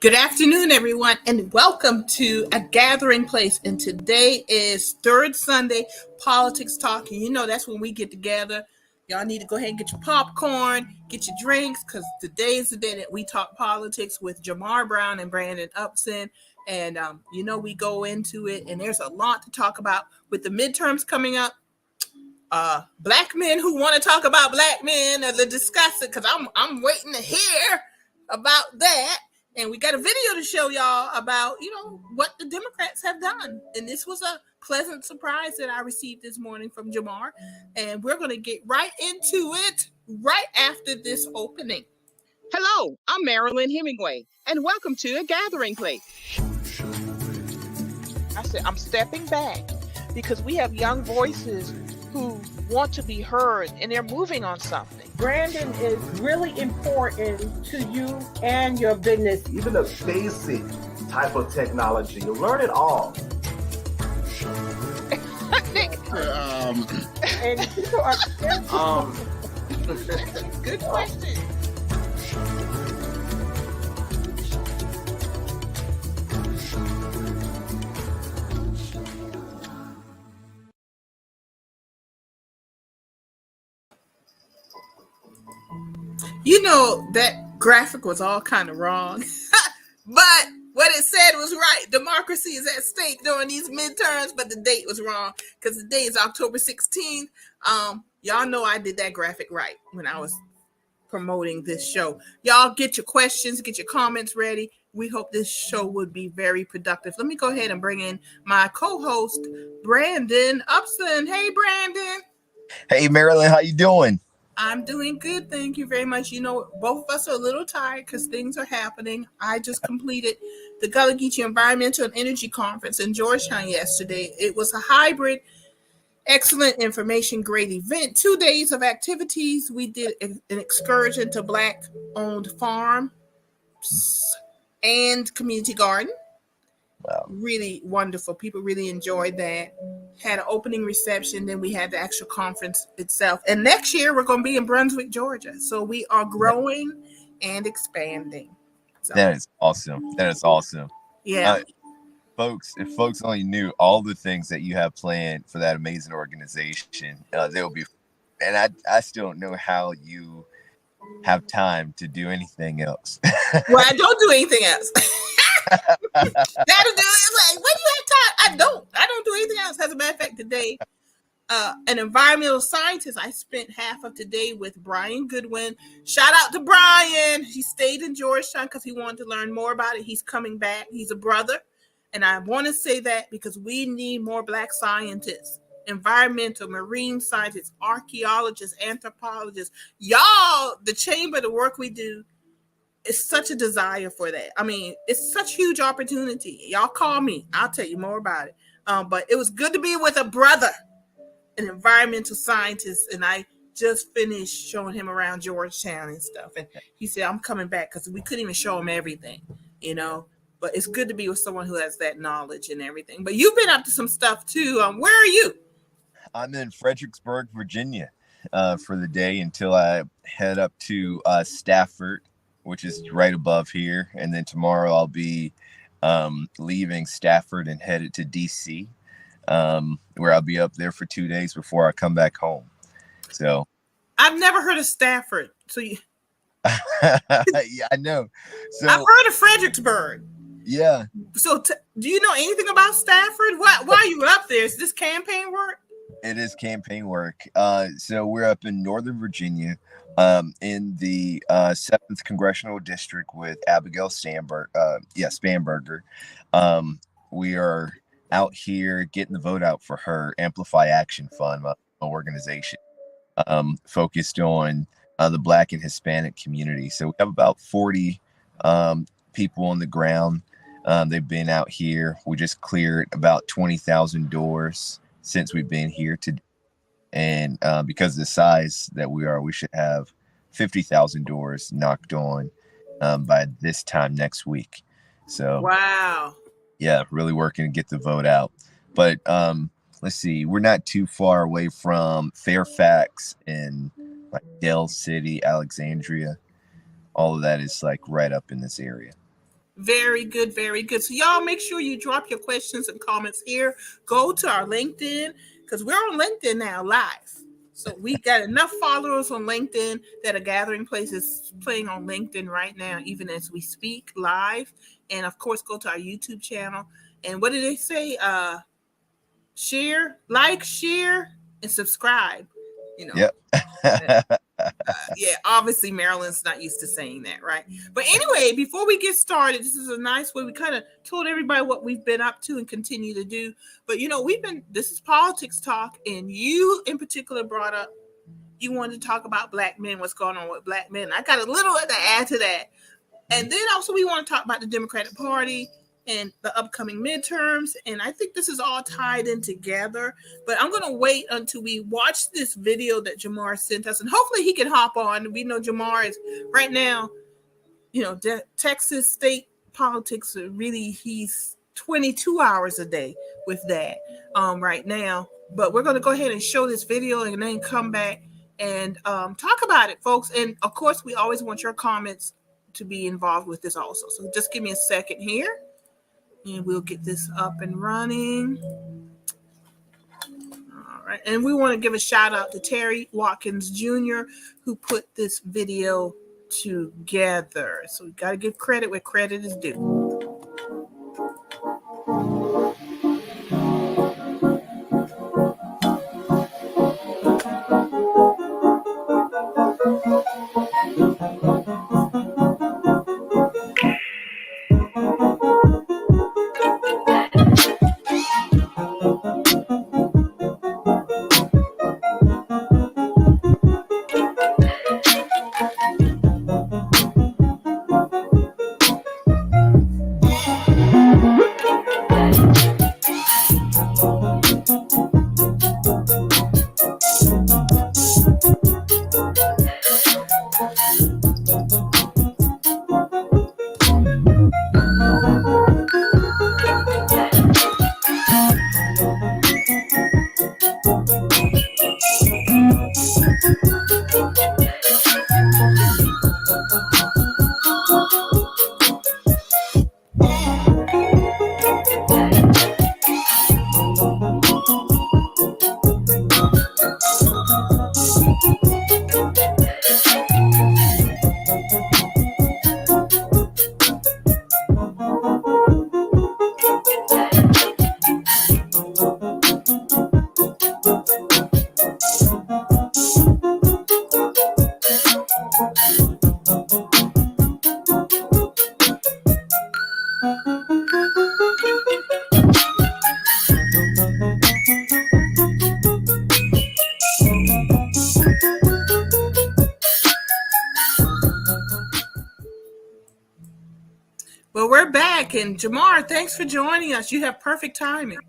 Good afternoon, everyone, and welcome to A Gathering Place. And today is third Sunday Politics Talk. And you know that's when we get together. Y'all need to go ahead and get your popcorn, get your drinks, because today is the day that we talk politics with Jamarr Brown and Brandon Upson. And we go into it, and there's a lot to talk about with the midterms coming up. Black men who want to talk about black men, or to discuss it, because I'm waiting to hear about that. And we got a video to show y'all about, what the Democrats have done. And this was a pleasant surprise that I received this morning from Jamarr. And we're going to get right into it right after this opening. Hello, I'm Marilyn Hemingway, and welcome to A Gathering Place. I said I'm stepping back because we have young voices who want to be heard, and they're moving on something. Brandon is really important to you and your business. Even a basic type of technology, you'll learn it all. And people are Good question. That graphic was all kind of wrong, but what it said was right. Democracy is at stake during these midterms, but the date was wrong because the date is October 16th. Y'all know I did that graphic right when I was promoting this show. Y'all get your questions, get your comments ready. We hope this show would be very productive. Let me go ahead and bring in my co-host, Brandon Upson. Hey, Brandon. Hey, Marilyn, how you doing? I'm doing good. Thank you very much. Both of us are a little tired because things are happening. I just completed the Gullah Geechee Environmental and Energy Conference in Georgetown yesterday. It was a hybrid, excellent information, great event. 2 days of activities. We did an excursion to Black-owned farms and community garden. Wow. Really wonderful. People really enjoyed that. Had an opening reception. Then we had the actual conference itself. And next year, we're going to be in Brunswick, Georgia. So we are growing and expanding. So, that is awesome. Yeah. If folks only knew all the things that you have planned for that amazing organization, they'll be. And I still don't know how you have time to do anything else. Well, I don't do anything else. That'll do it. Like, when you have time, I don't do anything else. As a matter of fact, today, an environmental scientist, I spent half of today with Brian Goodwin. Shout out to Brian. He stayed in Georgetown because he wanted to learn more about it. He's coming back. He's a brother. And I want to say that because we need more Black scientists, environmental, marine scientists, archaeologists, anthropologists. Y'all, the chamber, the work we do, it's such a desire for that. I mean, it's such huge opportunity. Y'all call me. I'll tell you more about it. But it was good to be with a brother, an environmental scientist, and I just finished showing him around Georgetown and stuff. And he said, I'm coming back because we couldn't even show him everything, But it's good to be with someone who has that knowledge and everything. But you've been up to some stuff too. Where are you? I'm in Fredericksburg, Virginia, for the day until I head up to Stafford, which is right above here. And then tomorrow I'll be leaving Stafford and headed to DC, where I'll be up there for 2 days before I come back home. So I've never heard of Stafford. So yeah, I know. So I've heard of Fredericksburg. Yeah. So do you know anything about Stafford? Why are you up there? Is this campaign work? It is campaign work. So we're up in Northern Virginia, in the 7th Congressional District with Abigail Spanberger. We are out here getting the vote out for her Amplify Action Fund, my organization, focused on the Black and Hispanic community. So we have about 40 people on the ground. They've been out here. We just cleared about 20,000 doors since we've been here today. And because of the size that we are, we should have 50,000 doors knocked on by this time next week. So, wow. Yeah, really working to get the vote out. But let's see, we're not too far away from Fairfax and like Dell City, Alexandria. All of that is like right up in this area. Very good, very good. So y'all make sure you drop your questions and comments here. Go to our LinkedIn because we're on LinkedIn now live. So we got enough followers on LinkedIn that a gathering place is playing on LinkedIn right now, even as we speak live. And of course, go to our YouTube channel. And what did they say? Share, like, share, and subscribe. You know. Yep. Yeah, obviously Marilyn's not used to saying that, right? But anyway, before we get started, this is a nice way. We kind of told everybody what we've been up to and continue to do. But this is politics talk, and you in particular brought up you wanted to talk about black men, what's going on with black men. I got a little to add to that. And then also we want to talk about the Democratic Party and the upcoming midterms. And I think this is all tied in together. But I'm going to wait until we watch this video that Jamarr sent us. And hopefully he can hop on. We know Jamarr is right now, Texas state politics, really, he's 22 hours a day with that right now. But we're going to go ahead and show this video and then come back and talk about it, folks. And of course, we always want your comments to be involved with this also. So just give me a second here and we'll get this up and running. All right. And we want to give a shout out to Terry Watkins Jr., who put this video together. So we got to give credit where credit is due. Well, we're back, and Jamarr, thanks for joining us. You have perfect timing.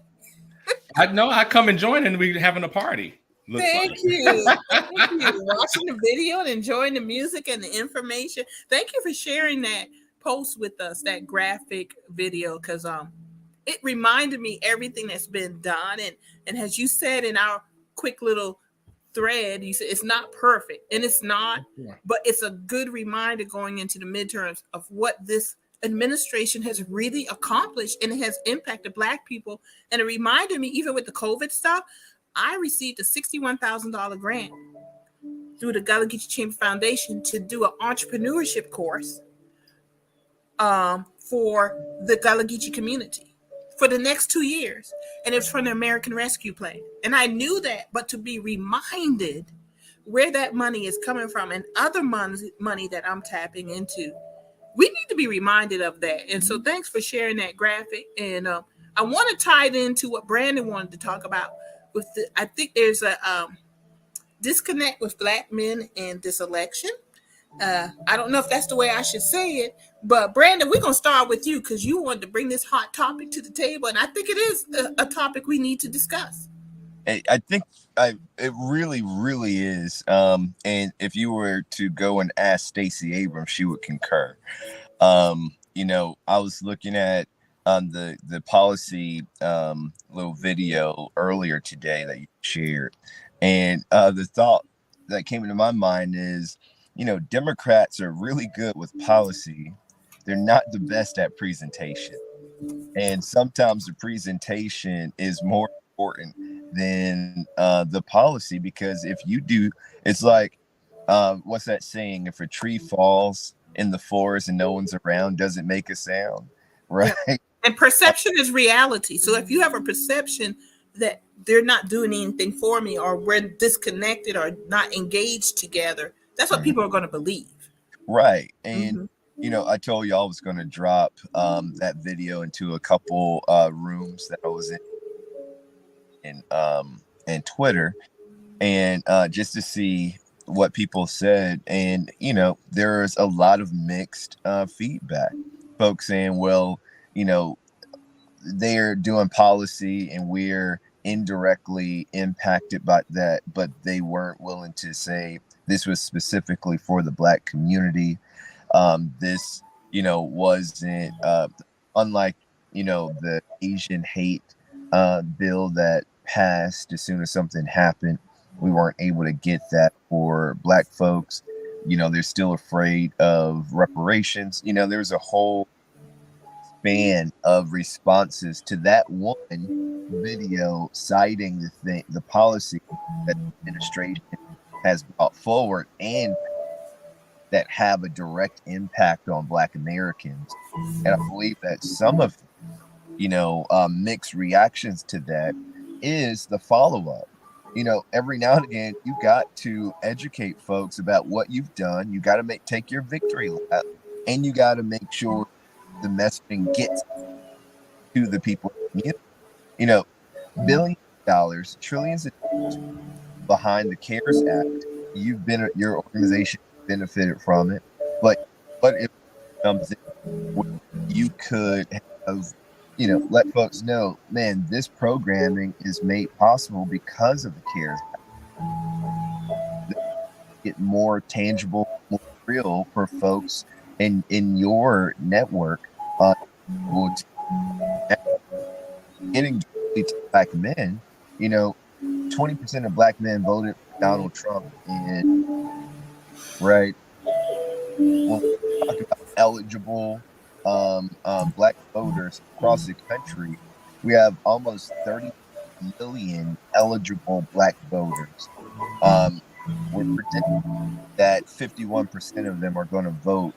I know. I come and join, and we're having a party. Thank you. Thank you. Watching the video and enjoying the music and the information. Thank you for sharing that post with us, that graphic video, because it reminded me everything that's been done. And as you said in our quick little thread, you said it's not perfect, and it's not, but it's a good reminder going into the midterms of what this administration has really accomplished, and it has impacted Black people. And it reminded me, even with the COVID stuff, I received a $61,000 grant through the Gullah Geechee Chamber Foundation to do an entrepreneurship course for the Gullah Geechee community for the next 2 years. And it's from the American Rescue Plan. And I knew that, but to be reminded where that money is coming from and other money that I'm tapping into, we need to be reminded of that. And so thanks for sharing that graphic. And I want to tie it into what Brandon wanted to talk about. I think there's a disconnect with Black men in this election. I don't know if that's the way I should say it, but Brandon, we're going to start with you because you wanted to bring this hot topic to the table. And I think it is a topic we need to discuss. I think it really, really is. And if you were to go and ask Stacey Abrams, she would concur. I was looking at the policy little video earlier today that you shared. And the thought that came into my mind is, Democrats are really good with policy, they're not the best at presentation. And sometimes the presentation is more important than the policy, because if you do, it's like, what's that saying? If a tree falls in the forest and no one's around, does it make a sound? Right. Yeah. And perception is reality. So if you have a perception that they're not doing anything for me, or we're disconnected or not engaged together, that's what people are going to believe. Right. And I told you I was going to drop that video into a couple rooms that I was in and Twitter, and just to see what people said. And there's a lot of mixed feedback. Folks saying, well, they're doing policy and we're indirectly impacted by that, but they weren't willing to say this was specifically for the Black community. This wasn't unlike the Asian hate bill that passed. As soon as something happened, we weren't able to get that for Black folks. They're still afraid of reparations. There's a whole span of responses to that one video citing the policy that the administration has brought forward and that have a direct impact on Black Americans. And I believe that some of mixed reactions to that is the follow-up. Every now and again, you got to educate folks about what you've done. You got to take your victory lap, and you got to make sure the messaging gets to the people. Billions of dollars, trillions of dollars behind the CARES Act. Your organization benefited from it, but if it comes in, you could have, let folks know, man, this programming is made possible because of the CARES Act. Get more tangible, more real for folks in your network. Getting to Black men, 20% of Black men voted for Donald Trump, and right. When we talk about eligible Black voters across the country, we have almost 30 million eligible Black voters. We're predicting that 51% of them are going to vote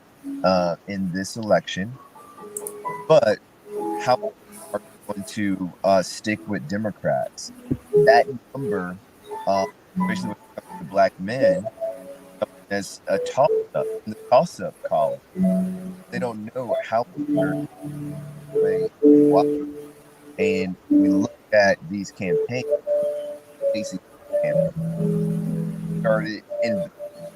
in this election. But how are going to stick with Democrats? That number, especially when it comes to Black men, as a toss-up in the toss-up column. They don't know how they're playing. And we look at these campaigns. Casey started in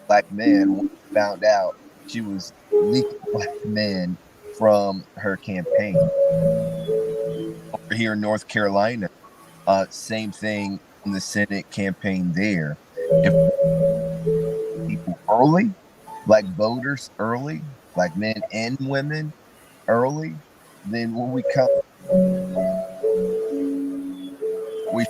Black men, found out she was leaking Black men from her campaign. Over here in North Carolina, same thing in the Senate campaign there. If people early, Black voters early, Black men and women early, then when we come, we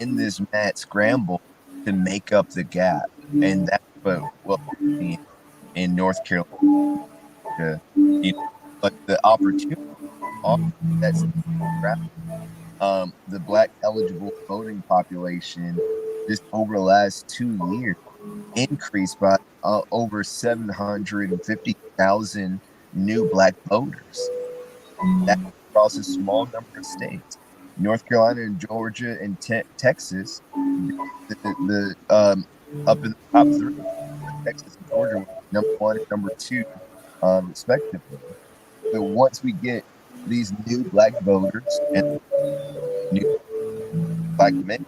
in this mad scramble to make up the gap, and that's what we're seeing in North Carolina. But the opportunity that's the Black eligible voting population just over the last 2 years increased by over 750,000 new Black voters. That's across a small number of states. North Carolina and Georgia and Texas, the up in the top three, Texas and Georgia were number 1 and number 2, respectively. But once we get these new Black voters and new Black men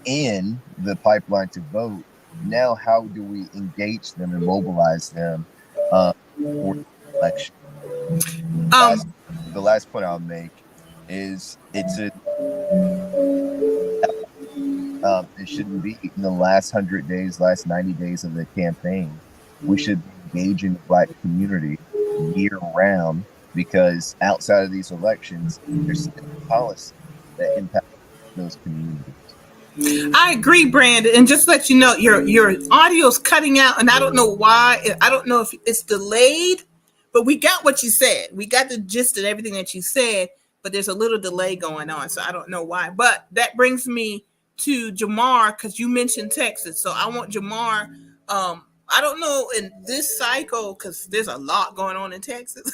in the pipeline to vote, now how do we engage them and mobilize them for the election? The last point I'll make is it shouldn't be in the last 100 days, last 90 days of the campaign. We should be engaging the Black community year round, because outside of these elections, there's still policy that impacts those communities. I agree, Brandon. And just to let you know, your audio's cutting out, and I don't know why. I don't know if it's delayed, but we got what you said. We got the gist of everything that you said, but there's a little delay going on, so I don't know why. But that brings me to Jamarr, because you mentioned Texas, so I want Jamarr. I don't know in this cycle, because there's a lot going on in Texas,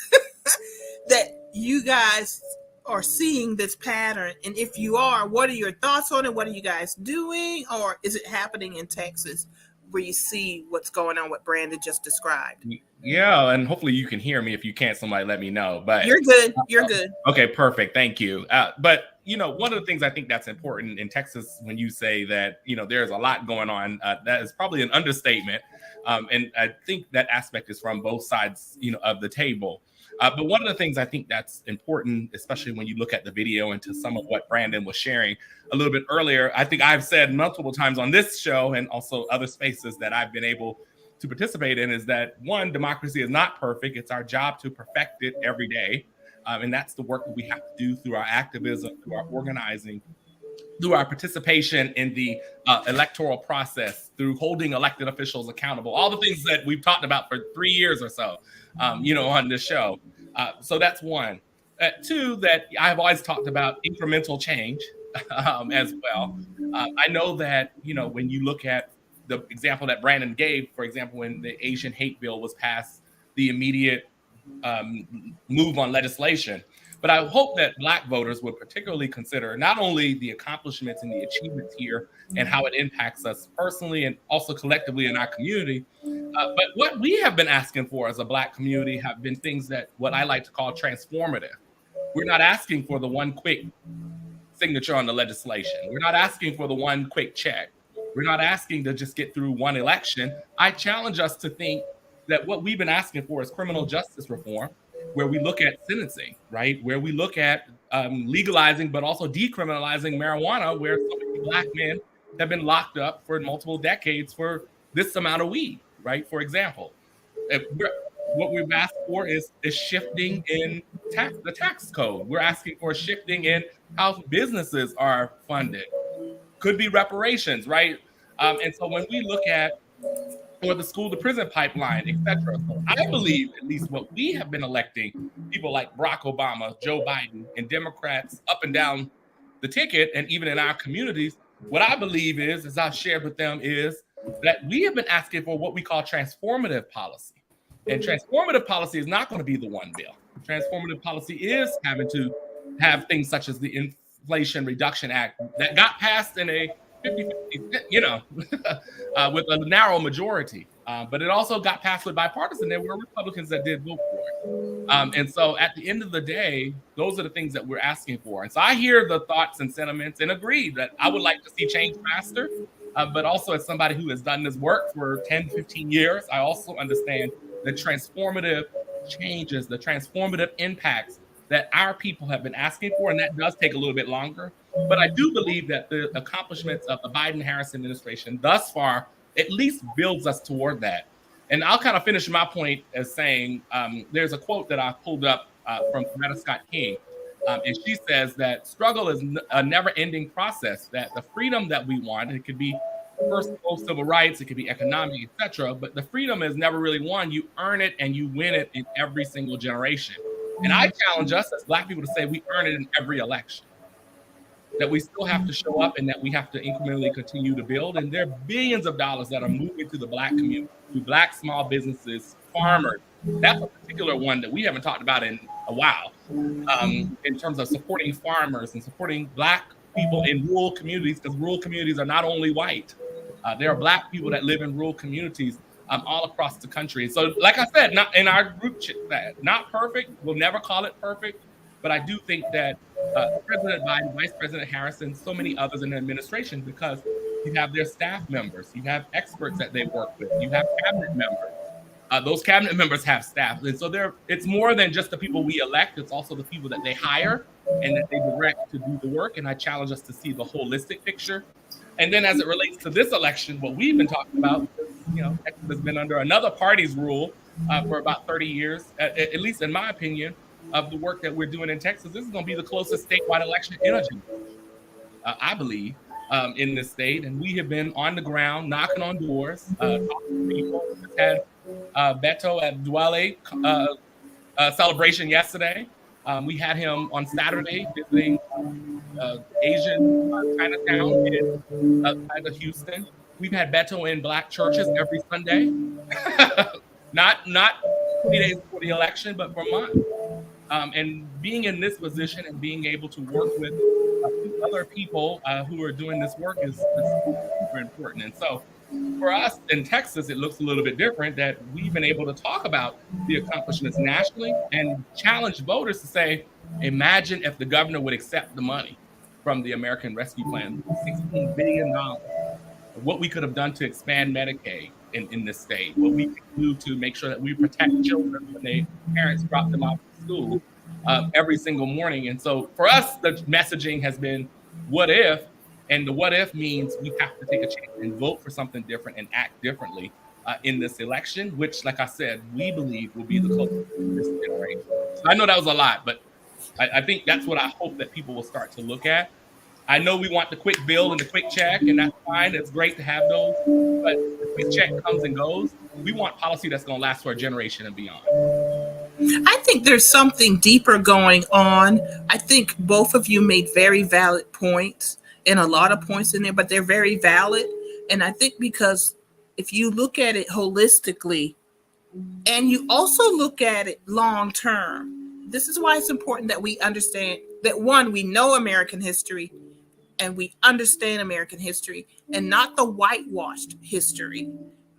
that you guys are seeing this pattern, and if you are, what are your thoughts on it? What are you guys doing, or is it happening in Texas where you see what's going on, what Brandon just described? Yeah, and hopefully you can hear me. If you can't, somebody let me know. But you're good. You're good. Okay, perfect. Thank you. But one of the things I think that's important in Texas, when you say that there's a lot going on, that is probably an understatement. And I think that aspect is from both sides, of the table. But one of the things I think that's important, especially when you look at the video and to some of what Brandon was sharing a little bit earlier, I think I've said multiple times on this show and also other spaces that I've been able to participate in, is that one, democracy is not perfect. It's our job to perfect it every day. And that's the work that we have to do through our activism, through our organizing, through our participation in the electoral process, through holding elected officials accountable, all the things that we've talked about for 3 years or so, on this show. So that's one. Two, that I've always talked about incremental change as well. I know that, when you look at the example that Brandon gave, for example, when the Asian hate bill was passed, the immediate move on legislation. But I hope that Black voters would particularly consider not only the accomplishments and the achievements here and how it impacts us personally and also collectively in our community, but what we have been asking for as a Black community have been things that what I like to call transformative. We're not asking for the one quick signature on the legislation. We're not asking for the one quick check. We're not asking to just get through one election. I challenge us to think that what we've been asking for is criminal justice reform, where we look at sentencing, right? Where we look at legalizing, but also decriminalizing marijuana, where so many Black men have been locked up for multiple decades for this amount of weed, right? For example, what we've asked for is shifting in the tax code. We're asking for shifting in how businesses are funded. Could be reparations, right? And so when we look at or the school to prison pipeline, et cetera. So I believe, at least what we have been electing, people like Barack Obama, Joe Biden, and Democrats up and down the ticket, and even in our communities, what I believe is, as I've shared with them, is that we have been asking for what we call transformative policy. And transformative policy is not going to be the one bill. Transformative policy is having to have things such as the Inflation Reduction Act that got passed in a 50-50, with a narrow majority. But it also got passed with bipartisan. There were Republicans that did vote for it. And so at the end of the day, those are the things that we're asking for. And so I hear the thoughts and sentiments and agree that I would like to see change faster. But also as somebody who has done this work for 10, 15 years, I also understand the transformative changes, the transformative impacts that our people have been asking for. And that does take a little bit longer. But I do believe that the accomplishments of the Biden-Harris administration thus far at least builds us toward that. And I'll kind of finish my point as saying, there's a quote that I pulled up from Coretta Scott King. And she says that struggle is a never-ending process, that the freedom that we want, it could be personal civil rights, it could be economic, etc. But the freedom is never really won. You earn it and you win it in every single generation. And I challenge us as Black people to say we earn it in every election. That we still have to show up and that we have to incrementally continue to build. And there are billions of dollars that are moving to the Black community, to Black small businesses, farmers. That's a particular one that we haven't talked about in a while, in terms of supporting farmers and supporting Black people in rural communities, because rural communities are not only white. There are Black people that live in rural communities all across the country. So like I said, not in our group chat, not perfect. We'll never call it perfect. But I do think that President Biden, Vice President Harris, and so many others in the administration, because you have their staff members, you have experts that they work with, you have cabinet members. Those cabinet members have staff. And so it's more than just the people we elect, it's also the people that they hire and that they direct to do the work. And I challenge us to see the holistic picture. And then as it relates to this election, what we've been talking about, Texas has been under another party's rule for about 30 years, at least in my opinion, of the work that we're doing in Texas. This is going to be the closest statewide election in a generation, I believe, in this state. And we have been on the ground, knocking on doors, talking to people. We've had Beto Abduale celebration yesterday. We had him on Saturday visiting Asian Chinatown outside of Houston. We've had Beto in Black churches every Sunday, not 20 days before the election, but for months. And being in this position and being able to work with other people who are doing this work is super important. And so for us in Texas, it looks a little bit different that we've been able to talk about the accomplishments nationally and challenge voters to say, imagine if the governor would accept the money from the American Rescue Plan, $16 billion, what we could have done to expand Medicaid in this state, what we could do to make sure that we protect children when their parents drop them off to school every single morning. And so for us, the messaging has been, what if? And the what if means we have to take a chance and vote for something different and act differently in this election, which, like I said, we believe will be the culture of this generation. So I know that was a lot, but I think that's what I hope that people will start to look at. I know we want the quick bill and the quick check, and that's fine. It's great to have those, but the quick check comes and goes. We want policy that's going to last for a generation and beyond. I think there's something deeper going on. I think both of you made very valid points, and a lot of points in there, but they're very valid. And I think because if you look at it holistically and you also look at it long term, this is why it's important that we understand that, one, we know American history and we understand American history and not the whitewashed history.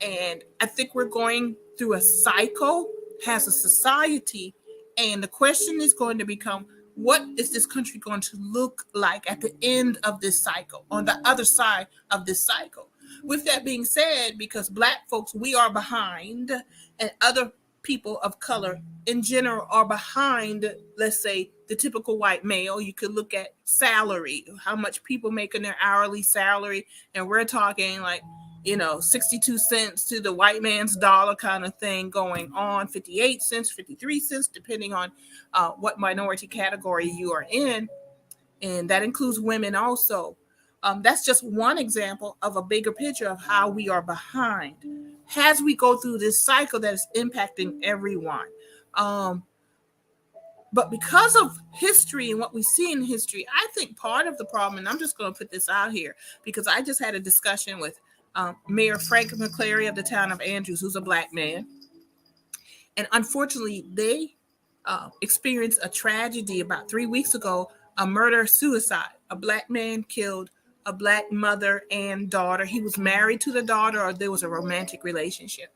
And I think we're going through a cycle as a society, and the question is going to become, what is this country going to look like at the end of this cycle, on the other side of this cycle? With that being said, because Black folks, we are behind, and other people of color in general are behind, let's say, the typical white male. You could look at salary, how much people make in their hourly salary, and we're talking like, 62 cents to the white man's dollar kind of thing going on, 58 cents, 53 cents, depending on what minority category you are in. And that includes women also. That's just one example of a bigger picture of how we are behind as we go through this cycle that is impacting everyone. But because of history and what we see in history, I think part of the problem, and I'm just going to put this out here because I just had a discussion with Mayor Frank McCleary of the town of Andrews, who's a Black man. And unfortunately, they experienced a tragedy about 3 weeks ago, a murder-suicide. A Black man killed a Black mother and daughter. He was married to the daughter, or there was a romantic relationship.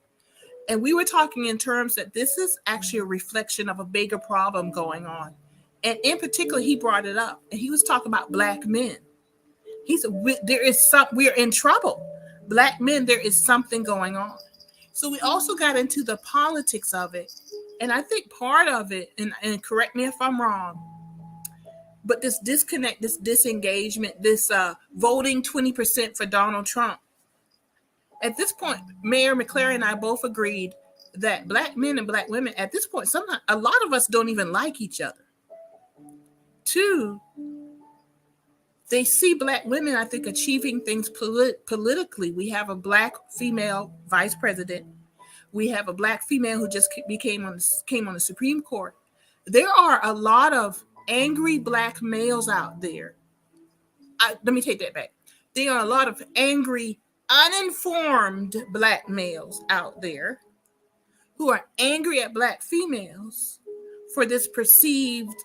And we were talking in terms that this is actually a reflection of a bigger problem going on. And in particular, he brought it up, and he was talking about Black men. He said, we're in trouble. Black men, there is something going on. So we also got into the politics of it. And I think part of it, and correct me if I'm wrong, but this disconnect, this disengagement, this voting 20% for Donald Trump. At this point, Mayor McCleary and I both agreed that Black men and Black women, at this point, sometimes a lot of us don't even like each other. Two, they see Black women, I think, achieving things politically. We have a Black female vice president. We have a Black female who just came on the Supreme Court. There are a lot of angry Black males out there. Let me take that back. There are a lot of angry, uninformed Black males out there who are angry at Black females for this perceived,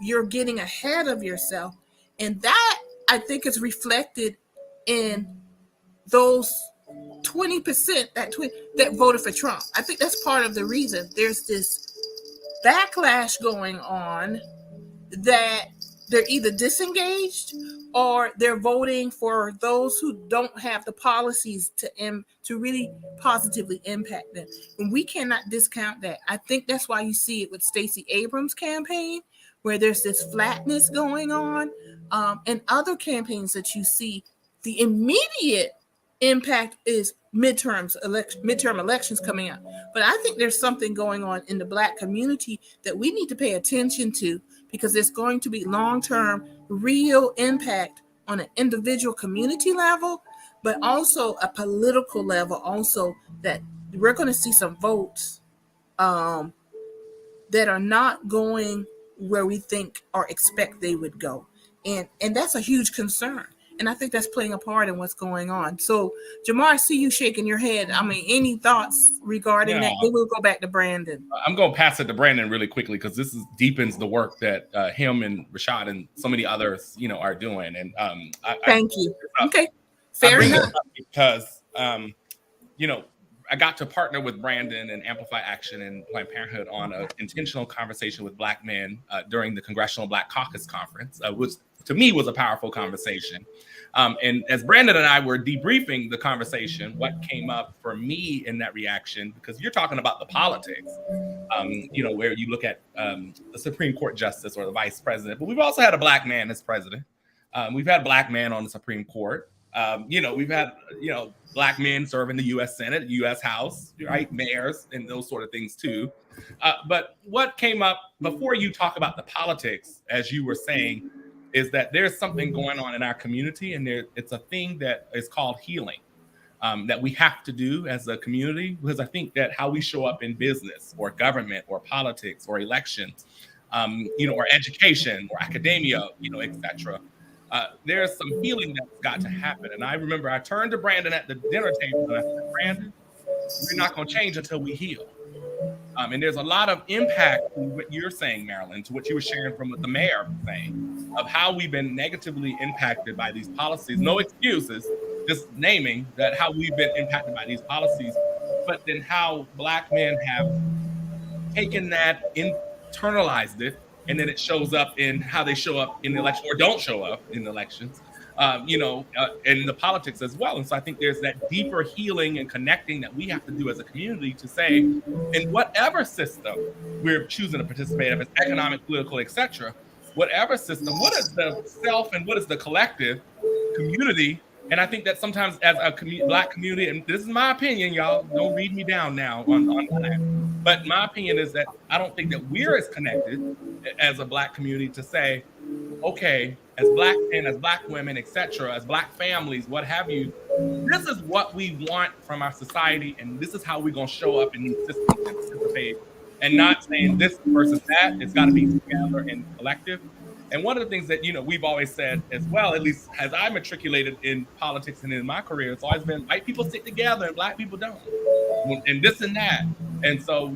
you're getting ahead of yourself. And that, I think, is reflected in those 20% that voted for Trump. I think that's part of the reason there's this backlash going on, that they're either disengaged or they're voting for those who don't have the policies to really positively impact them. And we cannot discount that. I think that's why you see it with Stacey Abrams' campaign, where there's this flatness going on, and other campaigns that you see. The immediate impact is midterm elections coming up. But I think there's something going on in the Black community that we need to pay attention to, because there's going to be long-term real impact on an individual community level, but also a political level also, that we're going to see some votes that that are not going where we think or expect they would go. And that's a huge concern. And I think that's playing a part in what's going on. So, Jamarr, I see you shaking your head. I mean, any thoughts regarding that? Then we'll go back to Brandon. I'm going to pass it to Brandon really quickly because this deepens the work that him and Rashad and so many others, are doing. And thank you. Okay, fair enough. Because I got to partner with Brandon and Amplify Action and Planned Parenthood on an intentional conversation with Black men during the Congressional Black Caucus Conference, which to me was a powerful conversation. And as Brandon and I were debriefing the conversation, what came up for me in that reaction, because you're talking about the politics, where you look at the Supreme Court justice or the vice president, but we've also had a Black man as president. We've had Black men on the Supreme Court. We've had, Black men serving the U.S. Senate, U.S. House, right? Mayors and those sort of things too. But what came up before you talk about the politics, as you were saying, is that there's something going on in our community, and it's a thing that is called healing that we have to do as a community, because I think that how we show up in business or government or politics or elections, or education or academia, etc. There's some healing that's got to happen. And I remember I turned to Brandon at the dinner table and I said, Brandon, we're not going to change until we heal. And there's a lot of impact to what you're saying, Marilyn, to what you were sharing from what the mayor was saying, of how we've been negatively impacted by these policies. No excuses, just naming that how we've been impacted by these policies, but then how Black men have taken that, internalized it, and then it shows up in how they show up in the election or don't show up in the elections, and the politics as well. And so I think there's that deeper healing and connecting that we have to do as a community to say, in whatever system we're choosing to participate in, if it's economic, political, etc., whatever system, what is the self and what is the collective community? And I think that sometimes as a Black community, and this is my opinion, y'all, don't read me down now on that. But my opinion is that I don't think that we're as connected as a Black community to say, okay, as Black men, as Black women, etc., as Black families, what have you, this is what we want from our society, and this is how we're going to show up in these systems and participate, and not saying this versus that. It's got to be together and collective. And one of the things that, we've always said as well, at least as I matriculated in politics and in my career, it's always been white people stick together and Black people don't, and this and that. And so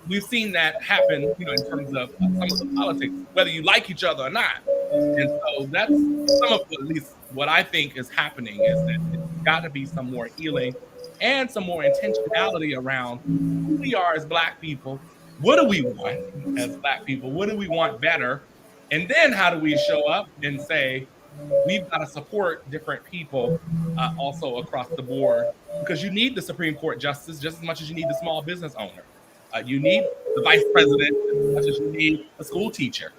we've seen that happen, in terms of some of the politics, whether you like each other or not. And so that's some of at least what I think is happening, is that it's got to be some more healing and some more intentionality around who we are as Black people. What do we want as Black people? What do we want better? And then how do we show up and say, we've got to support different people also across the board, because you need the Supreme Court justice just as much as you need the small business owner. You need the vice president as much as you need a school teacher,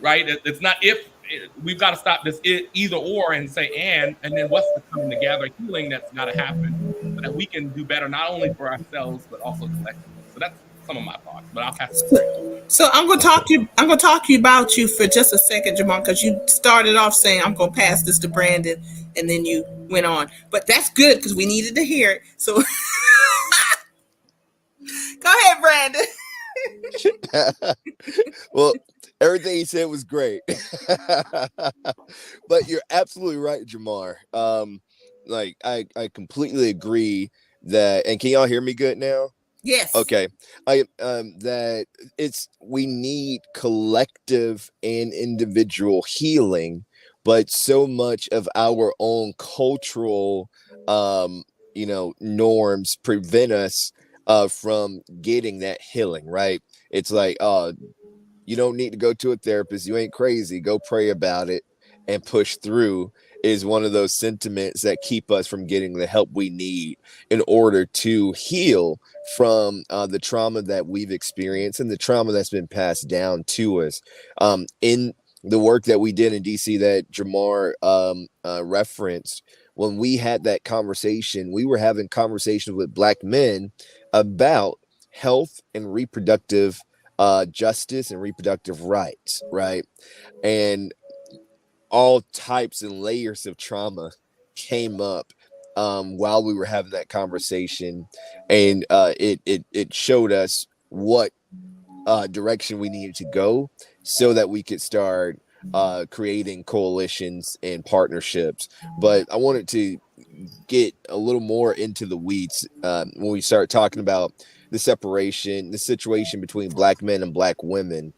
right? It's not if, we've got to stop this either or and say and then what's the coming together healing that's got to happen so that we can do better, not only for ourselves, but also collectively. So that's some of my thoughts, but I'll pass it. So I'm going to talk to you about you for just a second, Jamarr, because you started off saying I'm going to pass this to Brandon, and then you went on. But that's good because we needed to hear it. So go ahead, Brandon. Well, everything he said was great. But you're absolutely right, Jamarr. I completely agree that, and can y'all hear me good now? Yes. Okay. That we need collective and individual healing, but so much of our own cultural, norms prevent us from getting that healing, right? It's like, you don't need to go to a therapist. You ain't crazy. Go pray about it and push through is one of those sentiments that keep us from getting the help we need in order to heal from the trauma that we've experienced and the trauma that's been passed down to us. In the work that we did in DC that Jamarr referenced, when we had that conversation, we were having conversations with Black men about health and reproductive justice and reproductive rights, right? And all types and layers of trauma came up while we were having that conversation, and it showed us what direction we needed to go so that we could start creating coalitions and partnerships. But I wanted to get a little more into the weeds when we start talking about the separation, the situation between black men and black women.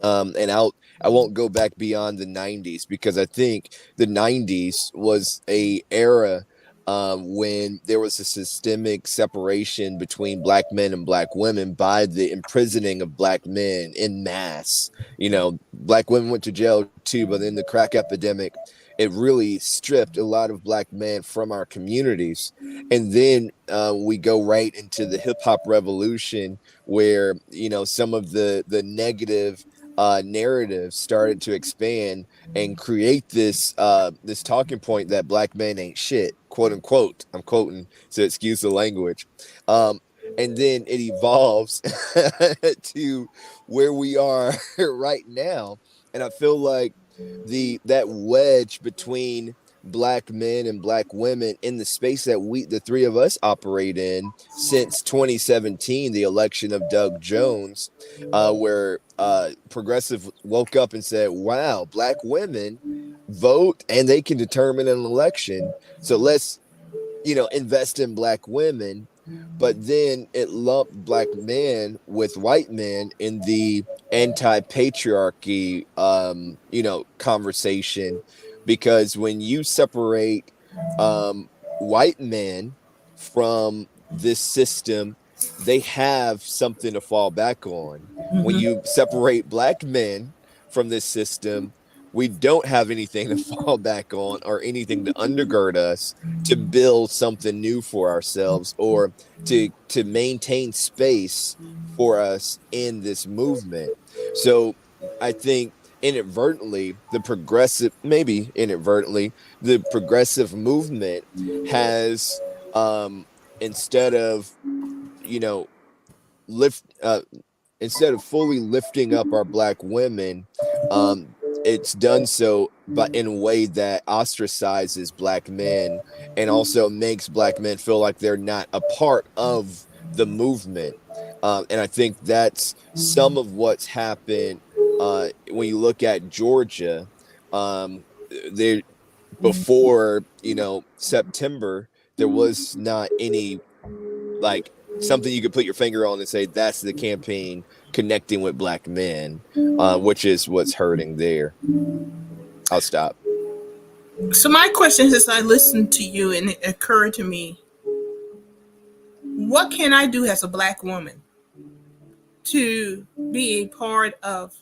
And I won't go back beyond the 90s, because I think the 90s was a era when there was a systemic separation between black men and black women by the imprisoning of black men in mass. You know, black women went to jail too, but in the crack epidemic, it really stripped a lot of black men from our communities. And then we go right into the hip hop revolution, where, you know, some of the negative narratives started to expand and create this this talking point that black men ain't shit, quote unquote. I'm quoting, so excuse the language. And then it evolves to where we are right now. And I feel like that wedge between black men and black women in the space that the three of us operate in since 2017, the election of Doug Jones, where progressive woke up and said, wow, black women vote and they can determine an election, so let's, you know, invest in black women. But then it lumped black men with white men in the anti-patriarchy you know, conversation, because when you separate white men from this system, they have something to fall back on. When you separate black men from this system, we don't have anything to fall back on or anything to undergird us to build something new for ourselves, or to maintain space for us in this movement. So I think maybe inadvertently, the progressive movement has, instead of, you know, instead of fully lifting up our black women, it's done so, but in a way that ostracizes black men and also makes black men feel like they're not a part of the movement. And I think that's some of what's happened when you look at Georgia. There, before, you know, September, there was not any, like, something you could put your finger on and say that's the campaign connecting with black men, which is what's hurting there. I'll stop. So my question is, as I listened to you, and it occurred to me, what can I do as a black woman to be a part of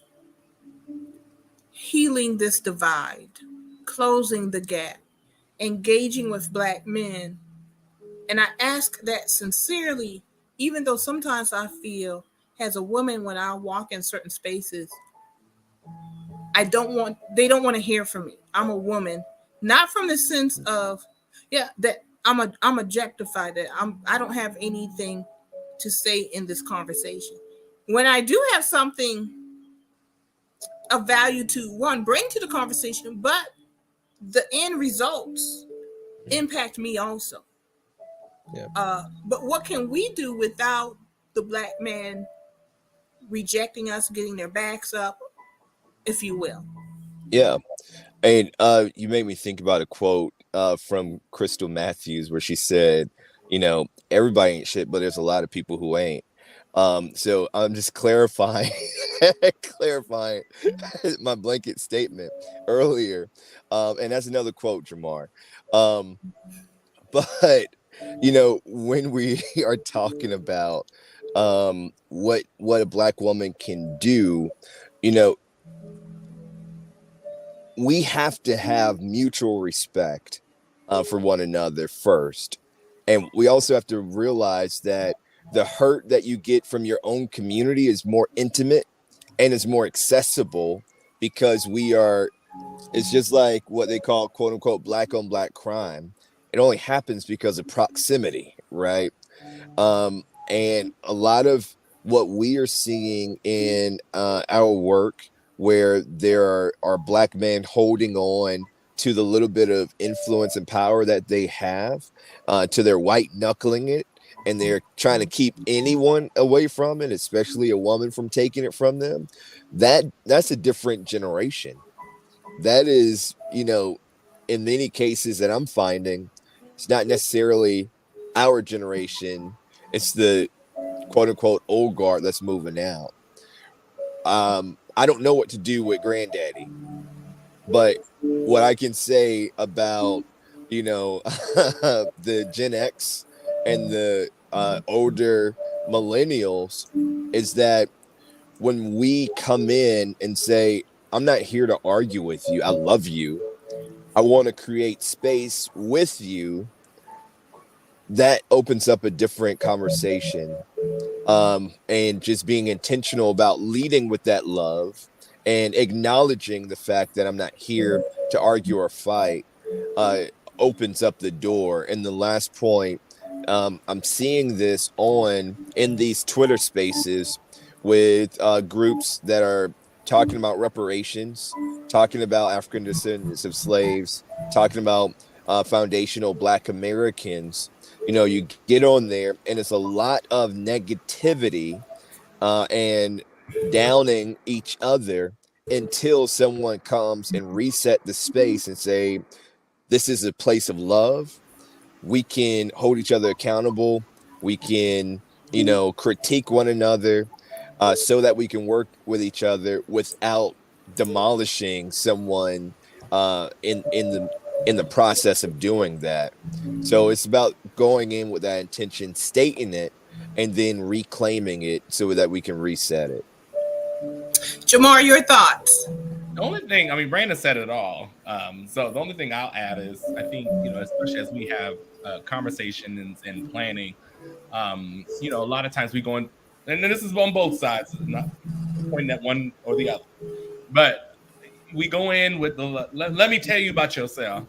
healing this divide, closing the gap, engaging with black men? And I ask that sincerely, even though sometimes I feel as a woman, when I walk in certain spaces, they don't want to hear from me. I'm a woman, not from the sense of, that I'm objectified, that I don't have anything to say in this conversation. When I do have something of value to bring to the conversation, but the end results impact me also. Yeah. But what can we do without the black man rejecting us, getting their backs up, if you will? Yeah. And you made me think about a quote from Crystal Matthews, where she said, you know, everybody ain't shit, but there's a lot of people who ain't. So I'm just clarifying my blanket statement earlier. And that's another quote, Jamarr. But, you know, when we are talking about what a black woman can do, you know, we have to have mutual respect for one another first. And we also have to realize that the hurt that you get from your own community is more intimate and is more accessible, because it's just like what they call, quote unquote, black on black crime. It only happens because of proximity, right? And a lot of what we are seeing in our work, where there are black men holding on to the little bit of influence and power that they have, to their white knuckling it, and they're trying to keep anyone away from it, especially a woman from taking it from them, that's a different generation. That is, in many cases that I'm finding, it's not necessarily our generation. It's the quote unquote old guard that's moving out. I don't know what to do with granddaddy, but what I can say about, the Gen X and the older millennials is that when we come in and say, I'm not here to argue with you, I love you, I want to create space with you, that opens up a different conversation. And just being intentional about leading with that love and acknowledging the fact that I'm not here to argue or fight opens up the door. And the last point, I'm seeing this in these Twitter spaces with groups that are talking about reparations, talking about African descendants of slaves, talking about foundational Black Americans. You get on there and it's a lot of negativity and downing each other until someone comes and reset the space and say, this is a place of love. We can hold each other accountable. We can, critique one another so that we can work with each other without demolishing someone in the process of doing that. So it's about going in with that intention, stating it, and then reclaiming it so that we can reset it. Jamarr, your thoughts? The only thing, Brandon said it all. So the only thing I'll add is, I think, especially as we have conversation and planning, a lot of times we go in, and this is on both sides, not pointing at one or the other, but we go in with let me tell you about yourself.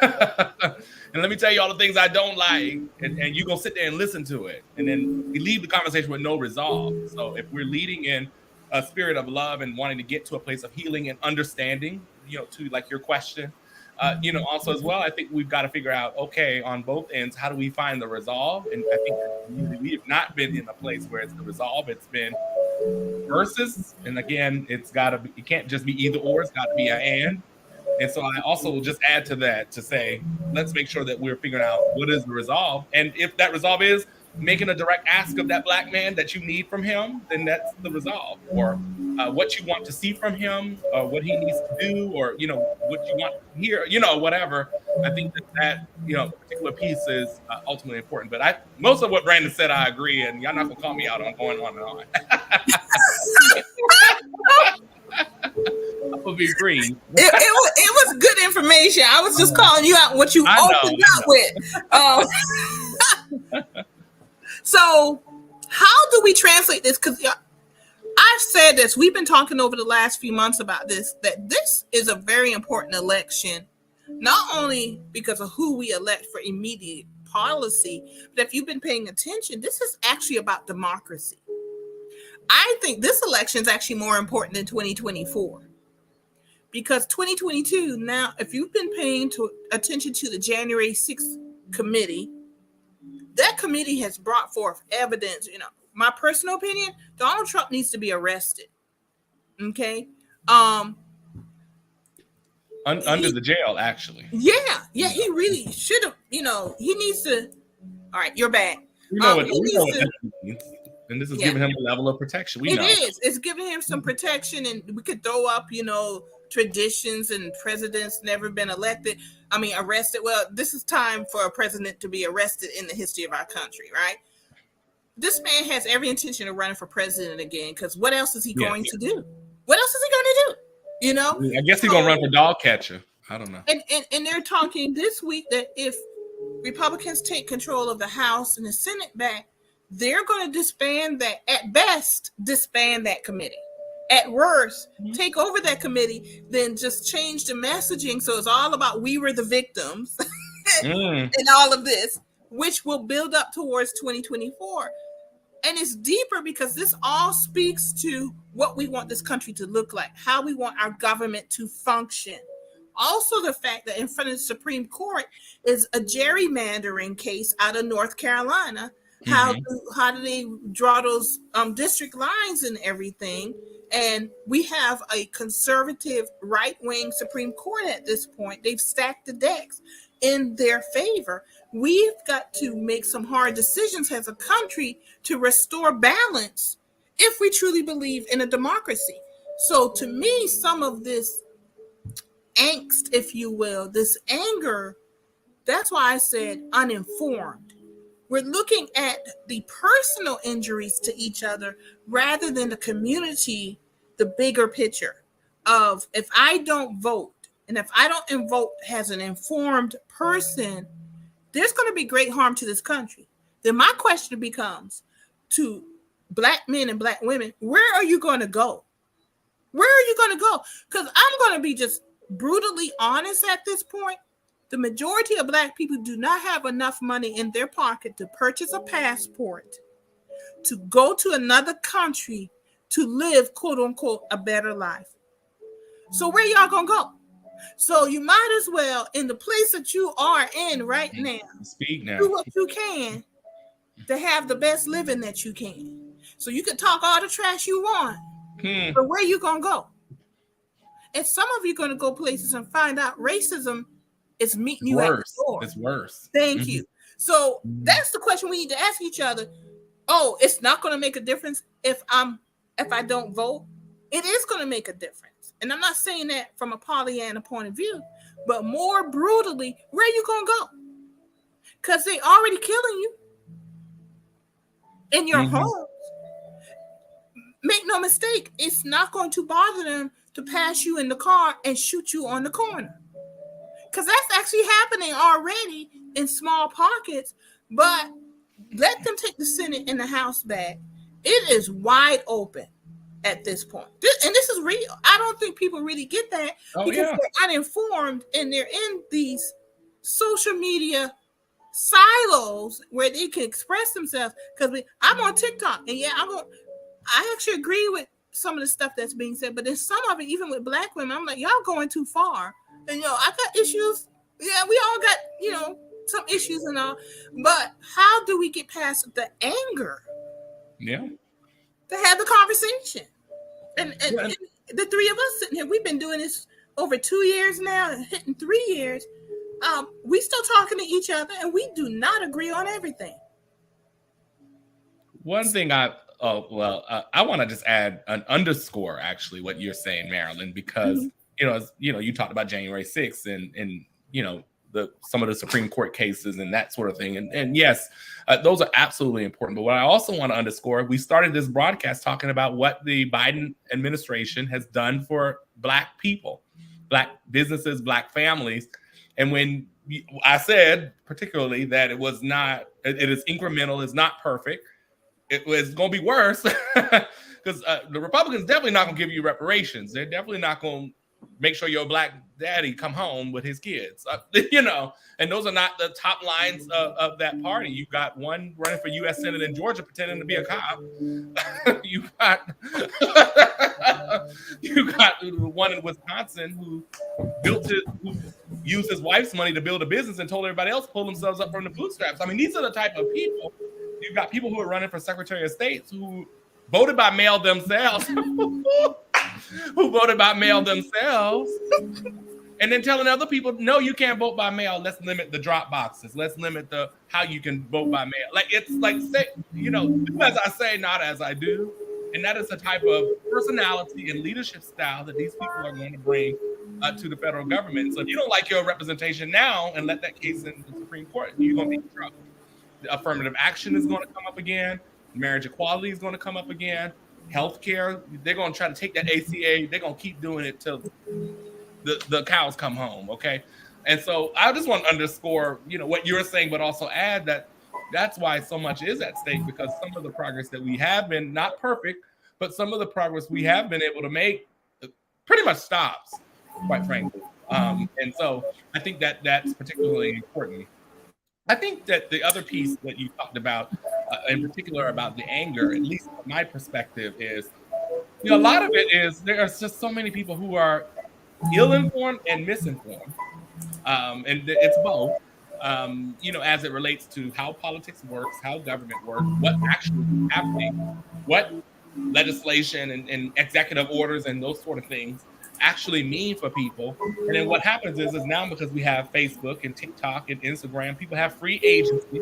And let me tell you all the things I don't like, and you're going to sit there and listen to it. And then we leave the conversation with no resolve. So if we're leading in a spirit of love and wanting to get to a place of healing and understanding, to like your question, also as well, I think we've got to figure out, okay, on both ends, how do we find the resolve? And I think we have not been in a place where it's the resolve. It's been versus, and again, it can't just be either or, it's got to be an and. And so I also will just add to that to say, let's make sure that we're figuring out what is the resolve. And if that resolve is making a direct ask of that Black man that you need from him, then that's the resolve. Or what you want to see from him, or what he needs to do, or, what you want to hear, whatever. I think that particular piece is ultimately important. But most of what Brandon said, I agree. And y'all not going to call me out on going on and on. I will be green. It was good information. I was just calling you out what you opened up with. So how do we translate this? Because I've said this. We've been talking over the last few months about this, that this is a very important election, not only because of who we elect for immediate policy, but if you've been paying attention, this is actually about democracy. I think this election is actually more important than 2024. Because 2022, now, if you've been paying attention to the January 6th committee, that committee has brought forth evidence. My personal opinion, Donald Trump needs to be arrested. Okay? Under the jail, actually. Yeah, he really should have, he needs to. All right, you're back. And this is giving him a level of protection. It's giving him some protection, and we could throw up, traditions and presidents never been arrested. Well, this is time for a president to be arrested in the history of our country, right? This man has every intention of running for president again, because what else is he going to do? What else is he going to do? I guess he's going to run for dog catcher. I don't know. And they're talking this week that if Republicans take control of the House and the Senate back, they're going to disband that committee. At worst, take over that committee, then just change the messaging. So it's all about we were the victims and all of this, which will build up towards 2024. And it's deeper because this all speaks to what we want this country to look like, how we want our government to function. Also, the fact that in front of the Supreme Court is a gerrymandering case out of North Carolina How Mhm. do they draw those district lines and everything? And we have a conservative right-wing Supreme Court at this point. They've stacked the decks in their favor. We've got to make some hard decisions as a country to restore balance if we truly believe in a democracy. So to me, some of this angst, if you will, this anger, that's why I said uninformed. We're looking at the personal injuries to each other rather than the community, the bigger picture of if I don't vote and if I don't vote as an informed person, there's going to be great harm to this country. Then my question becomes to Black men and Black women, where are you going to go? Where are you going to go? Because I'm going to be just brutally honest at this point. The majority of Black people do not have enough money in their pocket to purchase a passport, to go to another country, to live, quote unquote, a better life. So where y'all gonna go? So you might as well, in the place that you are in right now, Speak now. do what you can to have the best living that you can. So you can talk all the trash you want, but where you gonna go? And some of you gonna go places and find out racism is meeting you at the door. It's worse. Thank you. So that's the question we need to ask each other. Oh, it's not going to make a difference if I don't vote. It is going to make a difference. And I'm not saying that from a Pollyanna point of view, but more brutally, where are you going to go? Because they already killing you in your homes. Make no mistake, it's not going to bother them to pass you in the car and shoot you on the corner. Because that's actually happening already in small pockets, but let them take the Senate and the House back. It is wide open at this point. And this is real. I don't think people really get that because they're uninformed and they're in these social media silos where they can express themselves. Because I'm on TikTok and I actually agree with some of the stuff that's being said, but there's some of it, even with Black women, I'm like, y'all going too far. And I got issues. Yeah, we all got, some issues and all. But how do we get past the anger? Yeah. To have the conversation. And the three of us sitting here, we've been doing this over 2 years now, hitting 3 years. We still talking to each other, and we do not agree on everything. One thing I want to just add an underscore, actually, what you're saying, Marilyn, because you talked about January 6th and some of the Supreme Court cases and that sort of thing. And yes, those are absolutely important. But what I also want to underscore, we started this broadcast talking about what the Biden administration has done for Black people, Black businesses, Black families. And when I said particularly that it is incremental, it's not perfect, it was going to be worse because the Republicans definitely not going to give you reparations. They're definitely not going to make sure your Black daddy come home with his kids, and those are not the top lines of that party. You got one running for U.S. Senate in Georgia pretending to be a cop. you got one in Wisconsin who used his wife's money to build a business and told everybody else to pull themselves up from the bootstraps. I mean, these are the type of people. You've got people who are running for Secretary of State who voted by mail themselves. Who voted by mail themselves, and then telling other people, no, you can't vote by mail. Let's limit the drop boxes. Let's limit how you can vote by mail. Like it's like, do as I say, not as I do. And that is the type of personality and leadership style that these people are going to bring to the federal government. So if you don't like your representation now and let that case in the Supreme Court, you're going to be in trouble. The affirmative action is going to come up again. Marriage equality is going to come up again. Healthcare, they're going to try to take that ACA. They're going to keep doing it till the cows come home, okay? And so I just want to underscore, what you're saying, but also add that that's why so much is at stake, because some of the progress that we have been, not perfect, but some of the progress we have been able to make pretty much stops, quite frankly. And so I think that that's particularly important. I think that the other piece that you talked about, in particular about the anger, at least from my perspective, is, a lot of it is there are just so many people who are ill-informed and misinformed. And it's both. as it relates to how politics works, how government works, what actually is happening, what legislation and executive orders and those sort of things actually mean for people. And then what happens is now, because we have Facebook and TikTok and Instagram, people have free agency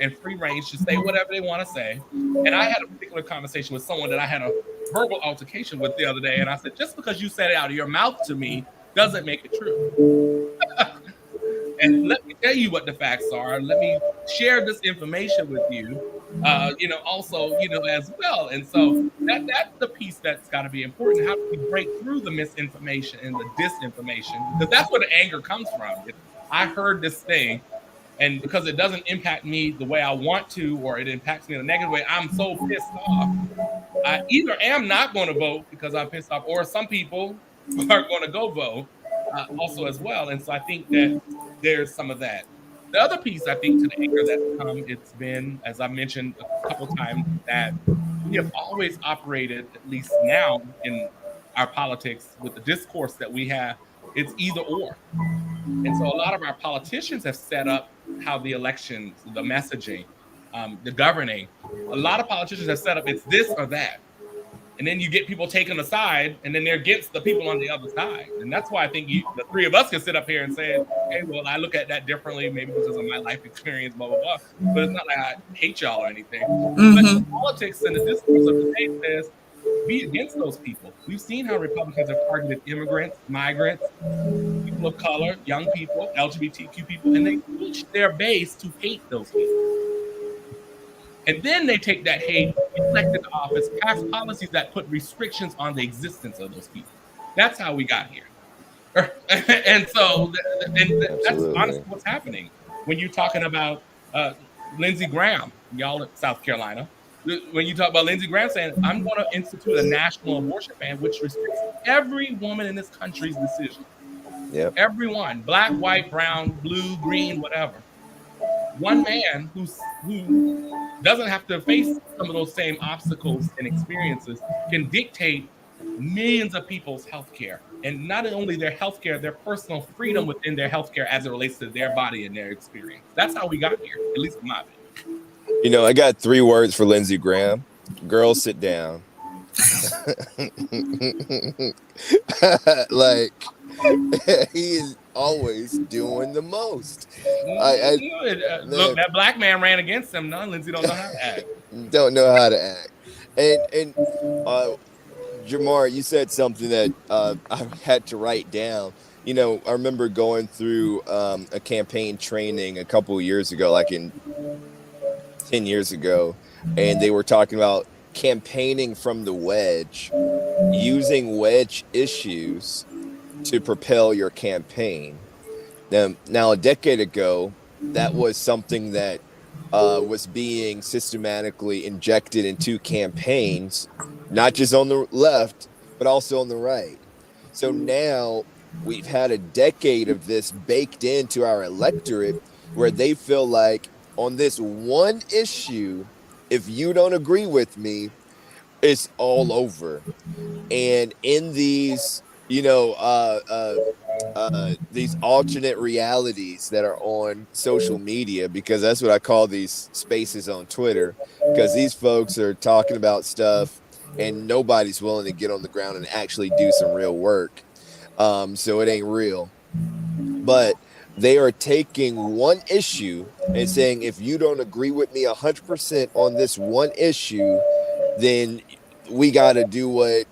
and free range to say whatever they want to say. And I had a particular conversation with someone that I had a verbal altercation with the other day, and I said, just because you said it out of your mouth to me doesn't make it true. And let me tell you what the facts are. Let me share this information with you, also, as well. And so that's the piece that's got to be important. How do we break through the misinformation and the disinformation? Because that's where the anger comes from. If I heard this thing, and because it doesn't impact me the way I want to, or it impacts me in a negative way, I'm so pissed off. I either am not going to vote because I'm pissed off, or some people are going to go vote also as well. And so I think that there's some of that. The other piece, I think, to the anger that's come, it's been, as I mentioned a couple times, that we have always operated, at least now in our politics, with the discourse that we have, it's either or. And so a lot of our politicians have set up how the elections, the messaging, the governing, a lot of politicians have set up it's this or that. And then you get people taken aside, and then they're against the people on the other side. And that's why I think the three of us can sit up here and say, hey, well, I look at that differently, maybe because of my life experience, blah, blah, blah. But it's not like I hate y'all or anything. Mm-hmm. But the politics and the discourse of the day says, be against those people. We've seen how Republicans have targeted immigrants, migrants, people of color, young people, LGBTQ people, and they teach their base to hate those people. And then they take that hate, elect into office, pass policies that put restrictions on the existence of those people. That's how we got here. And so that's honestly what's happening. When you're talking about Lindsey Graham, y'all in South Carolina, when you talk about Lindsey Graham saying, I'm going to institute a national abortion ban, which restricts every woman in this country's decision. Yep. Everyone, black, white, brown, blue, green, whatever. One man who doesn't have to face some of those same obstacles and experiences can dictate millions of people's healthcare, and not only their healthcare, their personal freedom within their healthcare as it relates to their body and their experience. That's how we got here, at least in my opinion. I got 3 words for Lindsey Graham. Girl, sit down. Like, he is always doing the most. Look, that black man ran against him. No, Lindsey don't know how to act. Don't know how to act. And Jamarr, you said something that I had to write down. I remember going through a campaign training a couple of years ago, like 10 years ago, and they were talking about campaigning from the wedge, using wedge issues to propel your campaign. Now a decade ago, that was something that was being systematically injected into campaigns, not just on the left, but also on the right. So now we've had a decade of this baked into our electorate, where they feel like on this one issue, if you don't agree with me, it's all over. And in these these alternate realities that are on social media, because that's what I call these spaces on Twitter, because these folks are talking about stuff and nobody's willing to get on the ground and actually do some real work. So it ain't real. But they are taking one issue and saying, if you don't agree with me 100% on this one issue, then we got to do what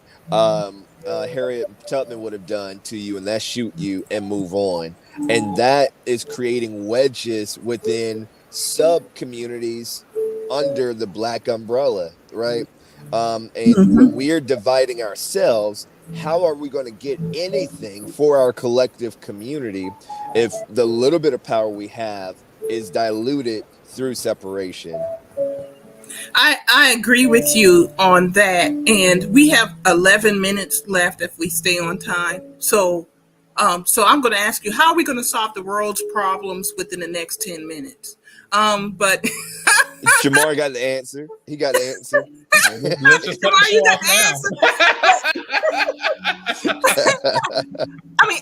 Harriet Tubman would have done to you, and that's shoot you and move on. And that is creating wedges within sub-communities under the black umbrella, right? And when we're dividing ourselves, how are we going to get anything for our collective community if the little bit of power we have is diluted through separation? I agree with you on that, and we have 11 minutes left if we stay on time. So I'm going to ask you, how are we going to solve the world's problems within the next 10 minutes? But Jamarr got the answer. He got the answer. Let's just put the show off now. I mean,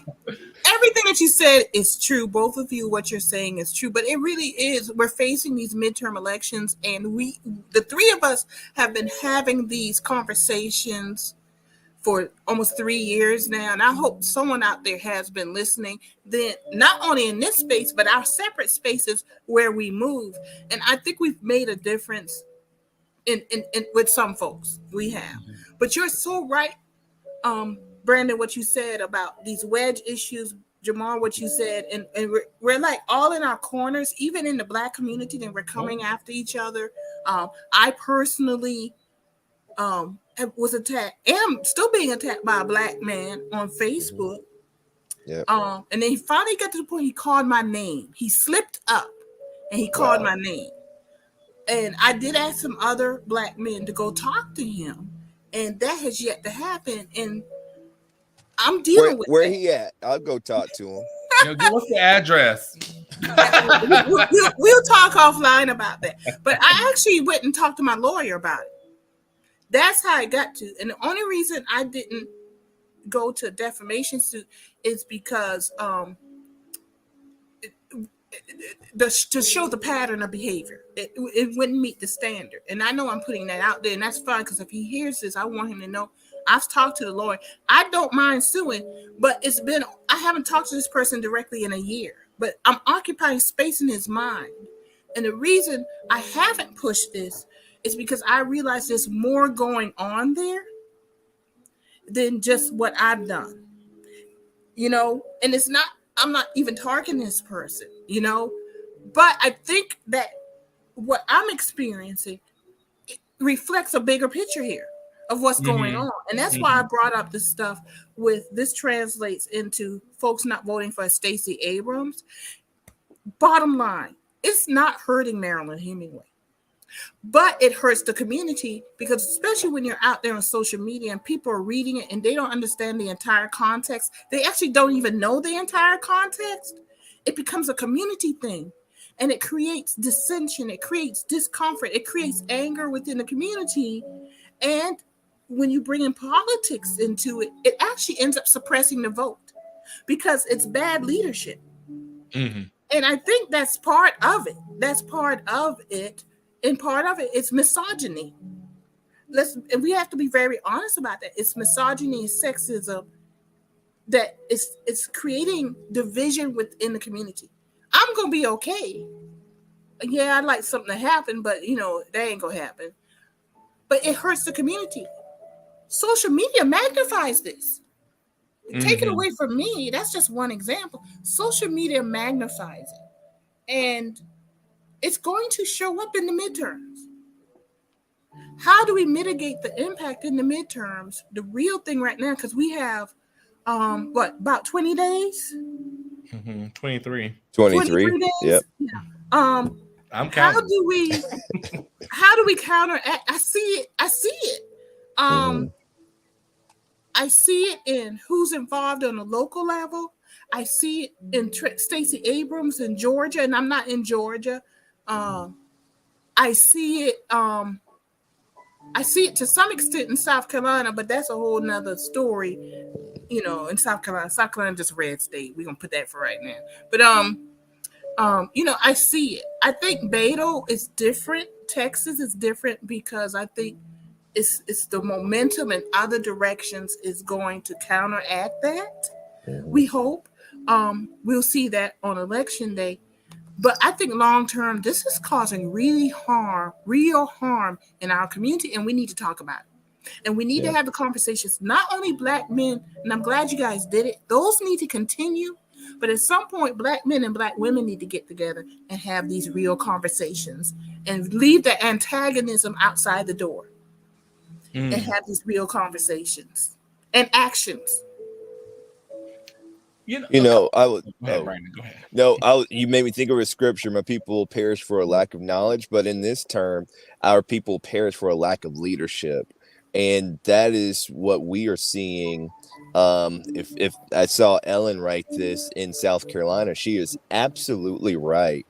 everything that you said is true. Both of you, what you're saying is true, but it really is. We're facing these midterm elections, and the three of us, have been having these conversations for almost 3 years now, and I hope someone out there has been listening. Then, not only in this space, but our separate spaces where we move, and I think we've made a difference in with some folks. We have, but you're so right, Brandon, what you said about these wedge issues. Jamarr, what you said, and we're like all in our corners, even in the Black community, and we're coming after each other. I personally was attacked, am still being attacked by a Black man on Facebook. Yeah. And then he finally got to the point he called my name. He slipped up and he called my name. And I did ask some other Black men to go talk to him, and that has yet to happen. And I'm dealing with where he at? I'll go talk to him. Yo, give us the address. We'll talk offline about that. But I actually went and talked to my lawyer about it. That's how I got to. And the only reason I didn't go to a defamation suit is because to show the pattern of behavior. It wouldn't meet the standard. And I know I'm putting that out there, and that's fine, because if he hears this, I want him to know I've talked to the lawyer. I don't mind suing, but I haven't talked to this person directly in a year, but I'm occupying space in his mind. And the reason I haven't pushed this is because I realize there's more going on there than just what I've done, and I'm not even targeting this person, but I think that what I'm experiencing reflects a bigger picture here of what's going on. And that's why I brought up this stuff with this translates into folks not voting for Stacey Abrams. Bottom line, it's not hurting Marilyn Hemingway, but it hurts the community, because especially when you're out there on social media and people are reading it and they don't understand the entire context, they actually don't even know the entire context. It becomes a community thing, and it creates dissension, it creates discomfort, it creates anger within the community. And when you bring in politics into it, it actually ends up suppressing the vote because it's bad leadership. And I think that's part of it. And part of it is misogyny. And we have to be very honest about that. It's misogyny and sexism that it's creating division within the community. I'm gonna be okay. Yeah, I'd like something to happen, but that ain't gonna happen. But it hurts the community. Social media magnifies this. Take it away from me. That's just one example. Social media magnifies it. And it's going to show up in the midterms. How do we mitigate the impact in the midterms? The real thing right now, because we have, about 20 days? 23. 23 days? Yep. Yeah. I'm counting. How do we counteract? I see it. I see it in who's involved on a local level. I see it in Stacey Abrams in Georgia, and I'm not in Georgia. I see it to some extent in South Carolina, but that's a whole nother story. In South Carolina just a red state. We're gonna put that for right now. But I see it. I think Beto is different. Texas is different because I think it's the momentum in other directions is going to counteract that. We hope. We'll see that on election day. But I think long term, this is causing real harm in our community, and we need to talk about it. And we need to have the conversations, not only Black men, and I'm glad you guys did it. Those need to continue. But at some point, Black men and Black women need to get together and have these real conversations and leave the antagonism outside the door and have these real conversations and actions. I would. Go ahead, Brandon, go ahead. No, you made me think of a scripture. My people perish for a lack of knowledge, but in this term, our people perish for a lack of leadership, and that is what we are seeing. If I saw Ellen write this in South Carolina, she is absolutely right.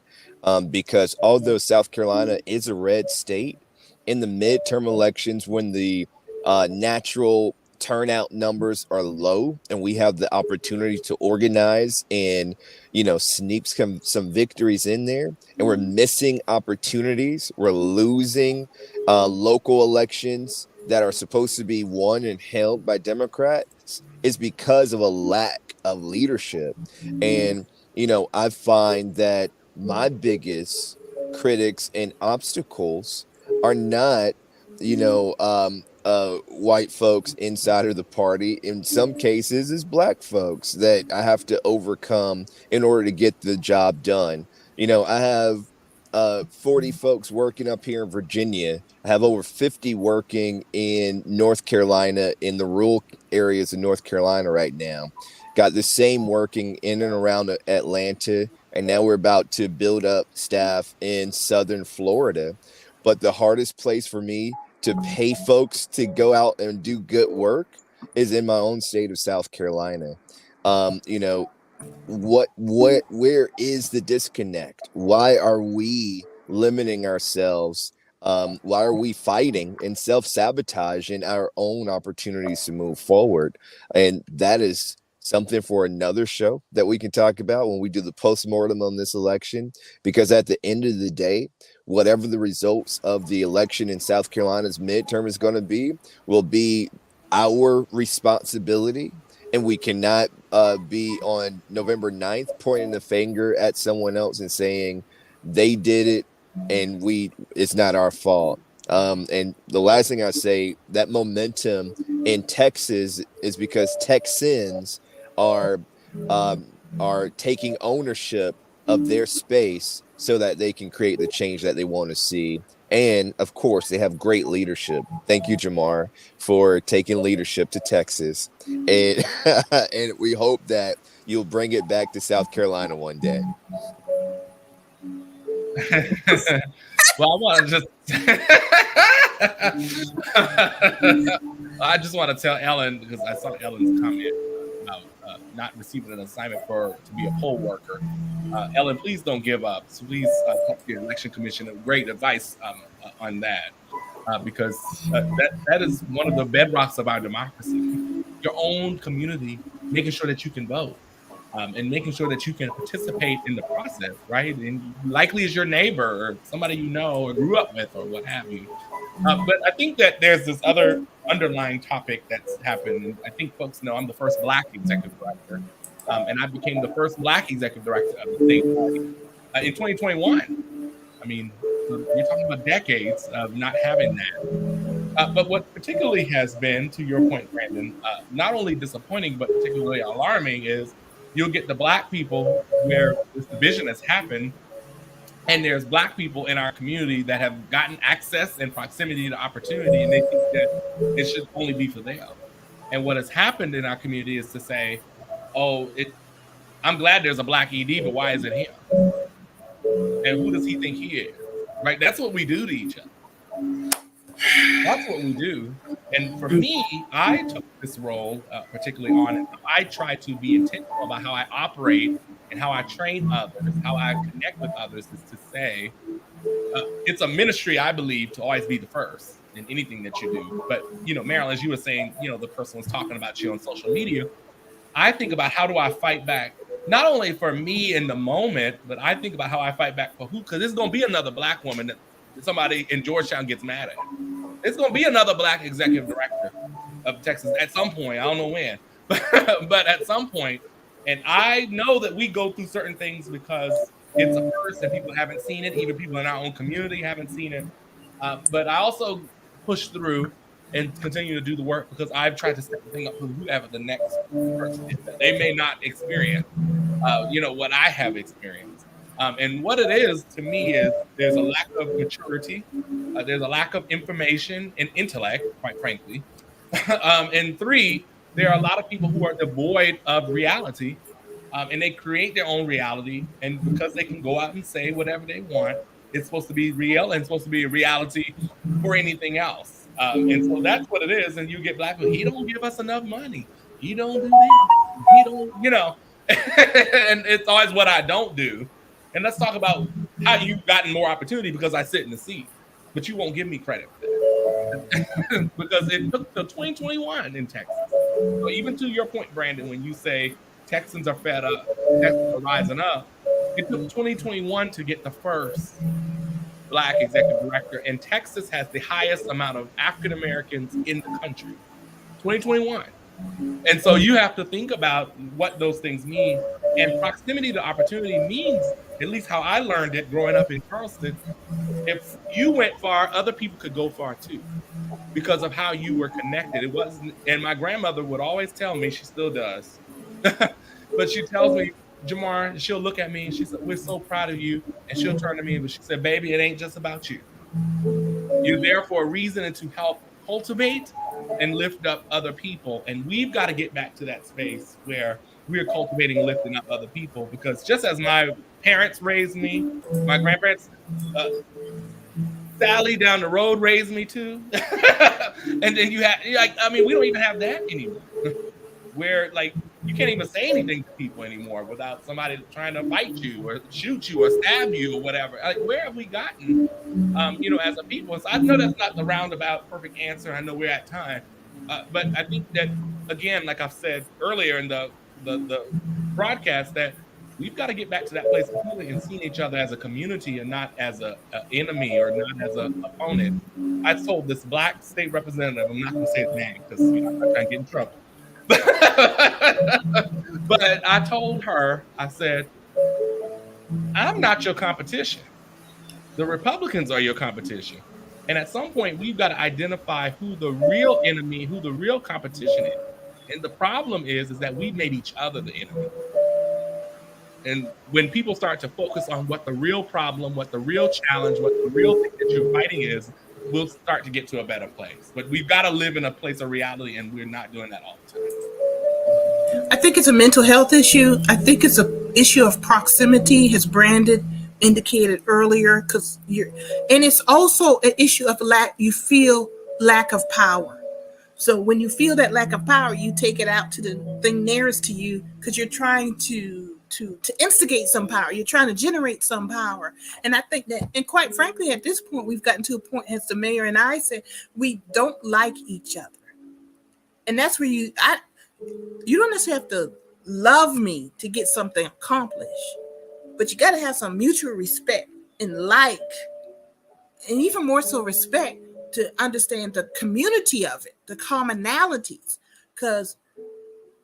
Because although South Carolina is a red state, in the midterm elections, when the natural turnout numbers are low and we have the opportunity to organize and, sneak some victories in there, and we're missing opportunities. We're losing local elections that are supposed to be won and held by Democrats, is because of a lack of leadership. And, I find that my biggest critics and obstacles are not, white folks inside of the party. In some cases, is black folks that I have to overcome in order to get the job done. I have 40 folks working up here in Virginia. I have over 50 working in North Carolina, in the rural areas of North Carolina right now. Got the same working in and around Atlanta, and now we're about to build up staff in Southern Florida. But the hardest place for me to pay folks to go out and do good work is in my own state of South Carolina. Where is the disconnect? Why are we limiting ourselves? Why are we fighting and self-sabotaging our own opportunities to move forward? And that is something for another show that we can talk about when we do the postmortem on this election, because at the end of the day, whatever the results of the election in South Carolina's midterm is going to be, will be our responsibility. And we cannot be on November 9th pointing the finger at someone else and saying they did it and it's not our fault. And the last thing I say, that momentum in Texas is because Texans are taking ownership of their space so that they can create the change that they want to see. And of course, they have great leadership. Thank you, Jamarr, for taking leadership to Texas. And and we hope that you'll bring it back to South Carolina one day. Well, I want to I just want to tell Ellen, because I saw Ellen's comment about not receiving an assignment to be a poll worker. Ellen, please don't give up. So please talk to the election commission. Great advice on that, because that is one of the bedrocks of our democracy. Your own community, making sure that you can vote. And making sure that you can participate in the process, right? And likely is your neighbor or somebody you know or grew up with or what have you. But I think that there's this other underlying topic that's happened. And I think folks know I'm the first Black executive director. And I became the first Black executive director of the state party in 2021. I mean, you're talking about decades of not having that. But what particularly has been, to your point, Brandon, not only disappointing, but particularly alarming is you'll get the Black people where this division has happened, and there's Black people in our community that have gotten access and proximity to opportunity, and they think that it should only be for them. And what has happened in our community is to say, I'm glad there's a Black ED, but why is it him? And who does he think he is? Right? That's what we do to each other. That's what we do. And for me, I took this role particularly on it. I try to be intentional about how I operate and how I train others, how I connect with others, is to say, it's a ministry, I believe, to always be the first in anything that you do. But, Marilyn, as you were saying, the person was talking about you on social media. I think about how do I fight back, not only for me in the moment, but I think about how I fight back for who, because there's going to be another Black woman that somebody in Georgetown gets mad at. It's going to be another Black executive director of Texas at some point. I don't know when, but at some point. And I know that we go through certain things because it's a first and people haven't seen it. Even people in our own community haven't seen it. But I also push through and continue to do the work because I've tried to set the thing up for whoever the next person is. They may not experience, what I have experienced. And what it is to me is there's a lack of maturity. There's a lack of information and intellect, quite frankly. And three, there are a lot of people who are devoid of reality, and they create their own reality. And because they can go out and say whatever they want, it's supposed to be real and it's supposed to be a reality for anything else. And so that's what it is. And you get Black people, he don't give us enough money. He don't do this. He don't, and it's always what I don't do. And let's talk about how you've gotten more opportunity because I sit in the seat, but you won't give me credit for that. because it took till 2021 in Texas. So even to your point, Brandon, when you say Texans are fed up, Texans are rising up, it took 2021 to get the first Black executive director, and Texas has the highest amount of African Americans in the country. 2021. And so you have to think about what those things mean. And proximity to opportunity means, at least how I learned it growing up in Charleston, if you went far, other people could go far too, because of how you were connected. It wasn't, and my grandmother would always tell me, she still does, but she tells me, Jamarr, she'll look at me and she said, we're so proud of you. And she'll turn to me, but she said, baby, it ain't just about you. You're there for a reason and to help cultivate and lift up other people. And we've got to get back to that space where we're cultivating and lifting up other people, because just as my parents raised me, my grandparents, Sally down the road raised me too. And then you have, like, I mean, we don't even have that anymore. Where, like, you can't even say anything to people anymore without somebody trying to fight you or shoot you or stab you or whatever. Like, where have we gotten, as a people? So I know that's not the roundabout perfect answer. I know we're at time, but I think that, again, like I've said earlier in the broadcast, that we've got to get back to that place of healing and seeing each other as a community and not as an enemy or not as an opponent. I told this Black state representative, I'm not going to say his name because I'm not trying to get in trouble. But I told her, I said, I'm not your competition. The Republicans are your competition. And at some point, we've got to identify who the real enemy, who the real competition is. And the problem is that we've made each other the enemy. And when people start to focus on what the real problem, what the real challenge, what the real thing that you're fighting is, we'll start to get to a better place. But we've got to live in a place of reality, and we're not doing that all the time. I think it's a mental health issue. I think it's an issue of proximity, as Brandon indicated earlier, and it's also an issue of you feel lack of power. So when you feel that lack of power, you take it out to the thing nearest to you, because you're trying to instigate some power. You're trying to generate some power. And I think that, and quite frankly, at this point, we've gotten to a point, as the mayor and I said, we don't like each other. And that's where you don't necessarily have to love me to get something accomplished, but you got to have some mutual respect and and even more so respect to understand the community of it, the commonalities, because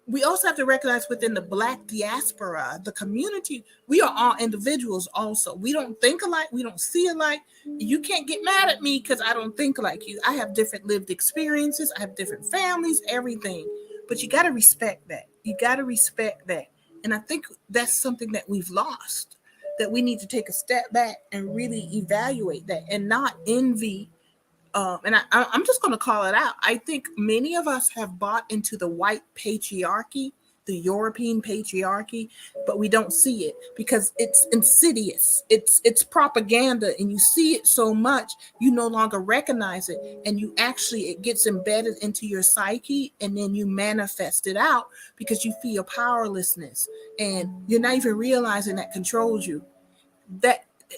we also have to recognize within the Black diaspora, the community, we are all individuals also. We don't think alike. We don't see alike. You can't get mad at me because I don't think like you. I have different lived experiences. I have different families, everything. But you got to respect that. You got to respect that. And I think that's something that we've lost, that we need to take a step back and really evaluate that and not envy. And I'm just going to call it out. I think many of us have bought into the white patriarchy, the European patriarchy, but we don't see it because it's insidious. It's propaganda, and you see it so much, you no longer recognize it. And it gets embedded into your psyche, and then you manifest it out because you feel powerlessness, and you're not even realizing that controls you.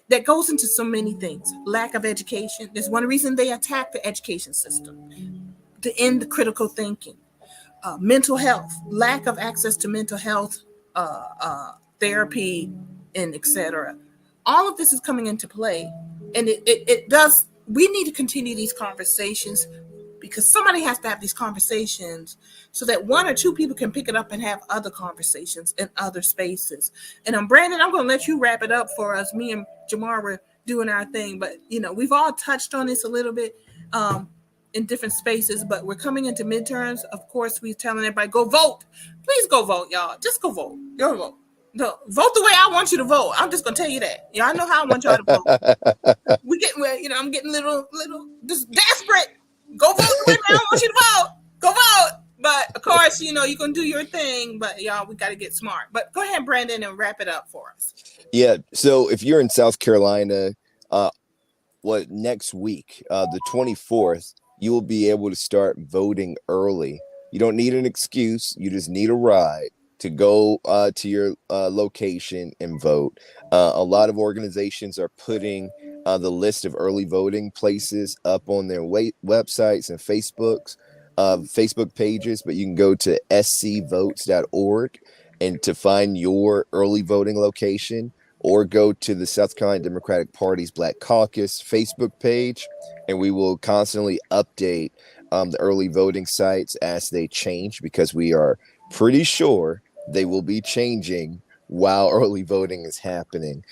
That goes into so many things. Lack of education. There's one reason they attack the education system, to end the critical thinking. Mental health, lack of access to mental health therapy, and etc. All of this is coming into play, and it does. We need to continue these conversations, because somebody has to have these conversations so that one or two people can pick it up and have other conversations in other spaces. And Brandon, I'm going to let you wrap it up for us. Me and Jamarr were doing our thing, but we've all touched on this a little bit in different spaces, but we're coming into midterms. Of course, we're telling everybody, go vote. Please go vote, y'all. Just go vote. Go vote. No, vote the way I want you to vote. I'm just going to tell you that. I know how I want y'all to vote. I'm getting little just desperate. Go vote the way I want you to vote. Go vote. But of course, you can do your thing, but y'all, we got to get smart. But go ahead, Brandon, and wrap it up for us. Yeah. So if you're in South Carolina, next week, the 24th, you will be able to start voting early. You don't need an excuse. You just need a ride to go to your location and vote. A lot of organizations are putting the list of early voting places up on their websites and Facebook pages, but you can go to scvotes.org and to find your early voting location, or go to the South Carolina Democratic Party's Black Caucus Facebook page, and we will constantly update the early voting sites as they change, because we are pretty sure they will be changing while early voting is happening.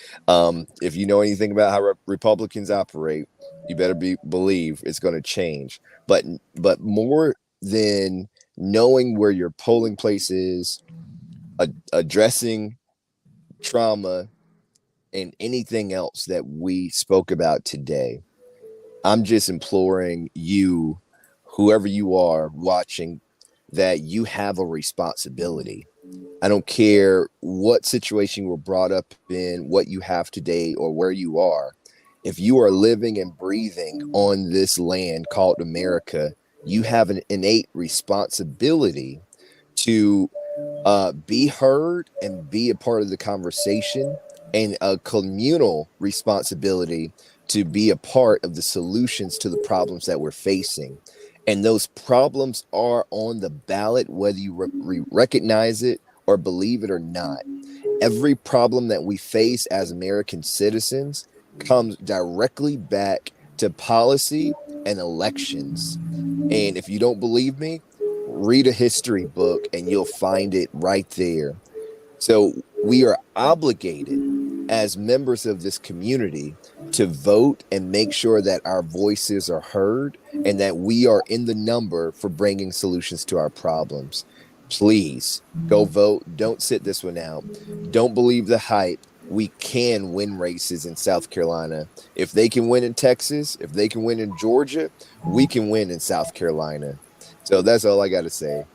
If you know anything about how Republicans operate, you better believe it's going to change. But more than knowing where your polling place is, addressing trauma and anything else that we spoke about today, I'm just imploring you, whoever you are watching, that you have a responsibility. I don't care what situation you were brought up in, what you have today, or where you are. If you are living and breathing on this land called America, you have an innate responsibility to be heard and be a part of the conversation, and a communal responsibility to be a part of the solutions to the problems that we're facing. And those problems are on the ballot, whether you recognize it or believe it or not. Every problem that we face as American citizens comes directly back to policy and elections. And if you don't believe me, read a history book and you'll find it right there. So we are obligated as members of this community to vote and make sure that our voices are heard and that we are in the number for bringing solutions to our problems. Please go vote. Don't sit this one out. Don't believe the hype. We can win races in South Carolina. If they can win in Texas, if they can win in Georgia, we can win in South Carolina. So that's all I got to say.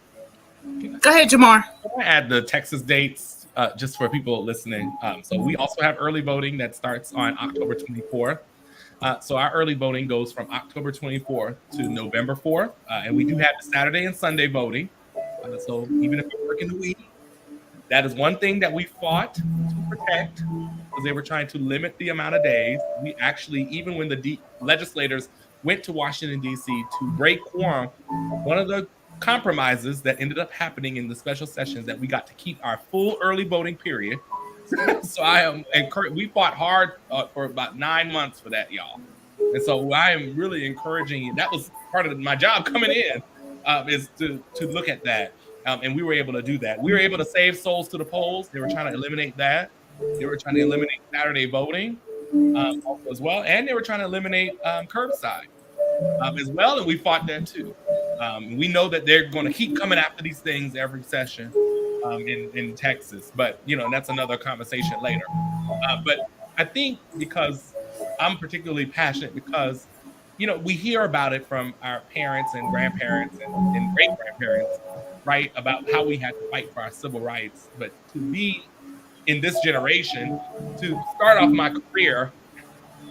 Go ahead, Jamarr. I add the Texas dates just for people listening. So we also have early voting that starts on October 24th. So our early voting goes from October 24th to November 4th. And we do have the Saturday and Sunday voting. So even if you're working the week, that is one thing that we fought to protect, because they were trying to limit the amount of days. We actually, even when the legislators went to Washington, D.C. to break quorum, one of the compromises that ended up happening in the special sessions that we got to keep our full early voting period. So I am encouraged. We fought hard for about 9 months for that, y'all. And so I am really encouraging you. That was part of my job coming in, is to look at that. And we were able to do that. We were able to save souls to the polls. They were trying to eliminate that. They were trying to eliminate Saturday voting also as well. And they were trying to eliminate curbside as well. And we fought that too. We know that they're going to keep coming after these things every session in Texas. But, you know, that's another conversation later. But I think because I'm particularly passionate because, you know, we hear about it from our parents and grandparents and great-grandparents, right, about how we had to fight for our civil rights. But to be in this generation, to start off my career,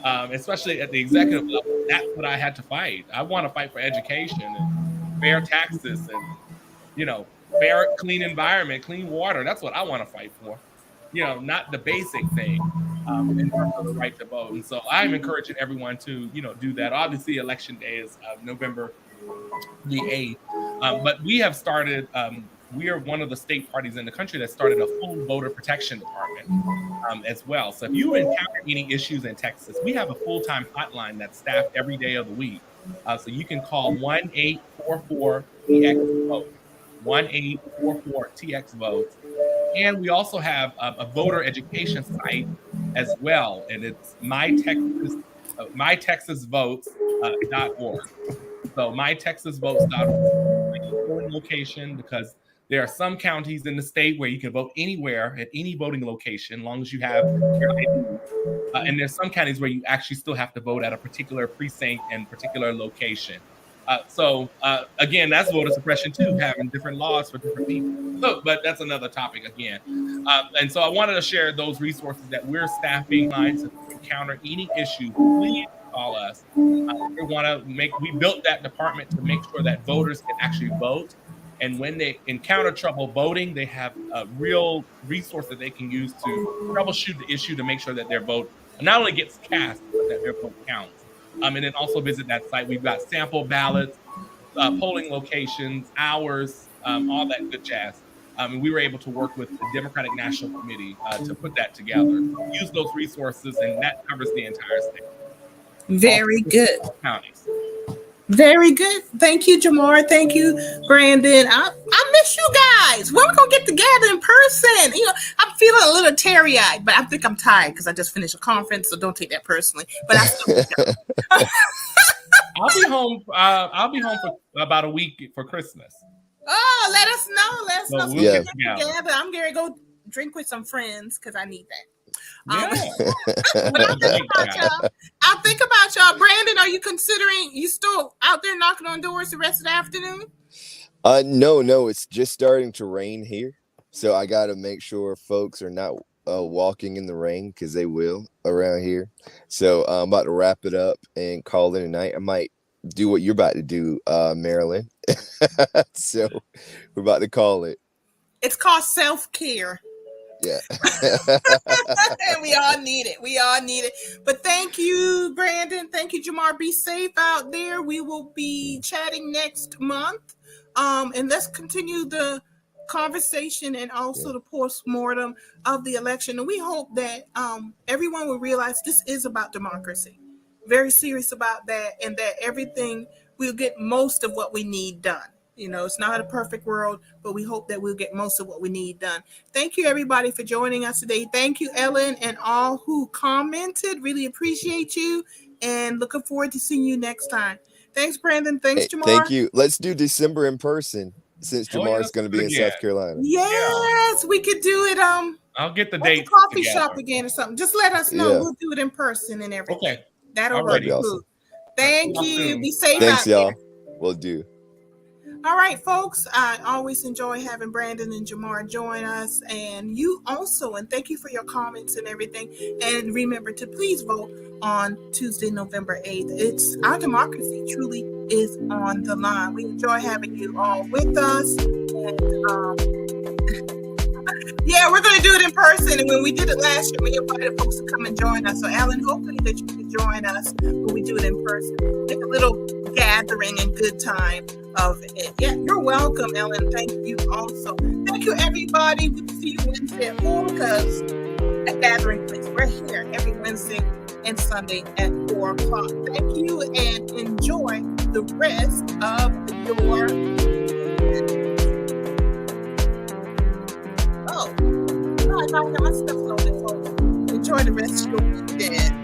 especially at the executive level, that's what I had to fight. I want to fight for education and fair taxes and, you know, fair, clean environment, clean water. That's what I want to fight for. You know, not the basic thing in terms of the right to vote. And so I'm encouraging everyone to, you know, do that. Obviously, Election Day is November the 8th. But we have started, we are one of the state parties in the country that started a full voter protection department as well. So if you encounter any issues in Texas, we have a full-time hotline that's staffed every day of the week. So you can call 1-844-TX-VOTE, 1-844-TX-VOTE. And we also have a voter education site as well. And it's mytexasvotes.org. So mytexasvotes.org location, because there are some counties in the state where you can vote anywhere at any voting location, as long as you have your ID. And there's some counties where you actually still have to vote at a particular precinct and particular location. So again, that's voter suppression too, having different laws for different people. So, but that's another topic again. And so I wanted to share those resources that we're staffing lines to encounter any issue. Please call us. We built that department to make sure that voters can actually vote. And when they encounter trouble voting, they have a real resource that they can use to troubleshoot the issue to make sure that their vote not only gets cast, but that their vote counts. And then also visit that site. We've got sample ballots, polling locations, hours, all that good jazz. And we were able to work with the Democratic National Committee to put that together. Use those resources, and that covers the entire state. Very good. Counties. Very good. Thank you, Jamarr. Thank you, Brandon. I miss you guys. When we're gonna get together in person? You know, I'm feeling a little teary-eyed, but I think I'm tired because I just finished a conference, so don't take that personally. But I still I'll be home. I'll be home for about a week for Christmas. Oh, let us know. Let us know. So we'll get together. I'm gonna go drink with some friends because I need that. But I'll think about y'all. Brandon, are you considering, you still out there knocking on doors the rest of the afternoon? No, it's just starting to rain here, so I got to make sure folks are not walking in the rain, because they will around here. So I'm about to wrap it up and call it a night. I might do what you're about to do, Marilyn. So we're about to call it. It's called self-care. Yeah. And we all need it. We all need it. But thank you, Brandon. Thank you, Jamarr. Be safe out there. We will be chatting next month. And let's continue the conversation and also the post-mortem of the election. And we hope that everyone will realize this is about democracy. Very serious about that, and that everything, we'll get most of what we need done. You know, it's not a perfect world, but we hope that we'll get most of what we need done. Thank you, everybody, for joining us today. Thank you, Ellen, and all who commented. Really appreciate you, and looking forward to seeing you next time. Thanks, Brandon. Thanks, Jamarr. Thank you. Let's do December in person, since Jamarr's going to be in South Carolina. Yes, we could do it. I'll get the at date. the coffee shop again or something. Just let us know. Yeah. We'll do it in person and everything. Okay. That'll work. Awesome. Thank you. Be safe Thanks, out y'all. there. We'll do. All right, folks. I always enjoy having Brandon and Jamarr join us, and you also. And thank you for your comments and everything. And remember to please vote on Tuesday, November 8th. It's our democracy truly is on the line. We enjoy having you all with us. And, yeah, we're going to do it in person. And when we did it last year, we invited folks to come and join us. So, Alan, hopefully that you can join us when we do it in person. Make a little gathering and good time of it. Yeah, you're welcome, Ellen. Thank you also. Thank you, everybody. We'll see you Wednesday at 4 because a gathering place. We're here every Wednesday and Sunday at 4 o'clock. Thank you and enjoy the rest of your I got my stuff loaded, folks. Enjoy the rest of your weekend.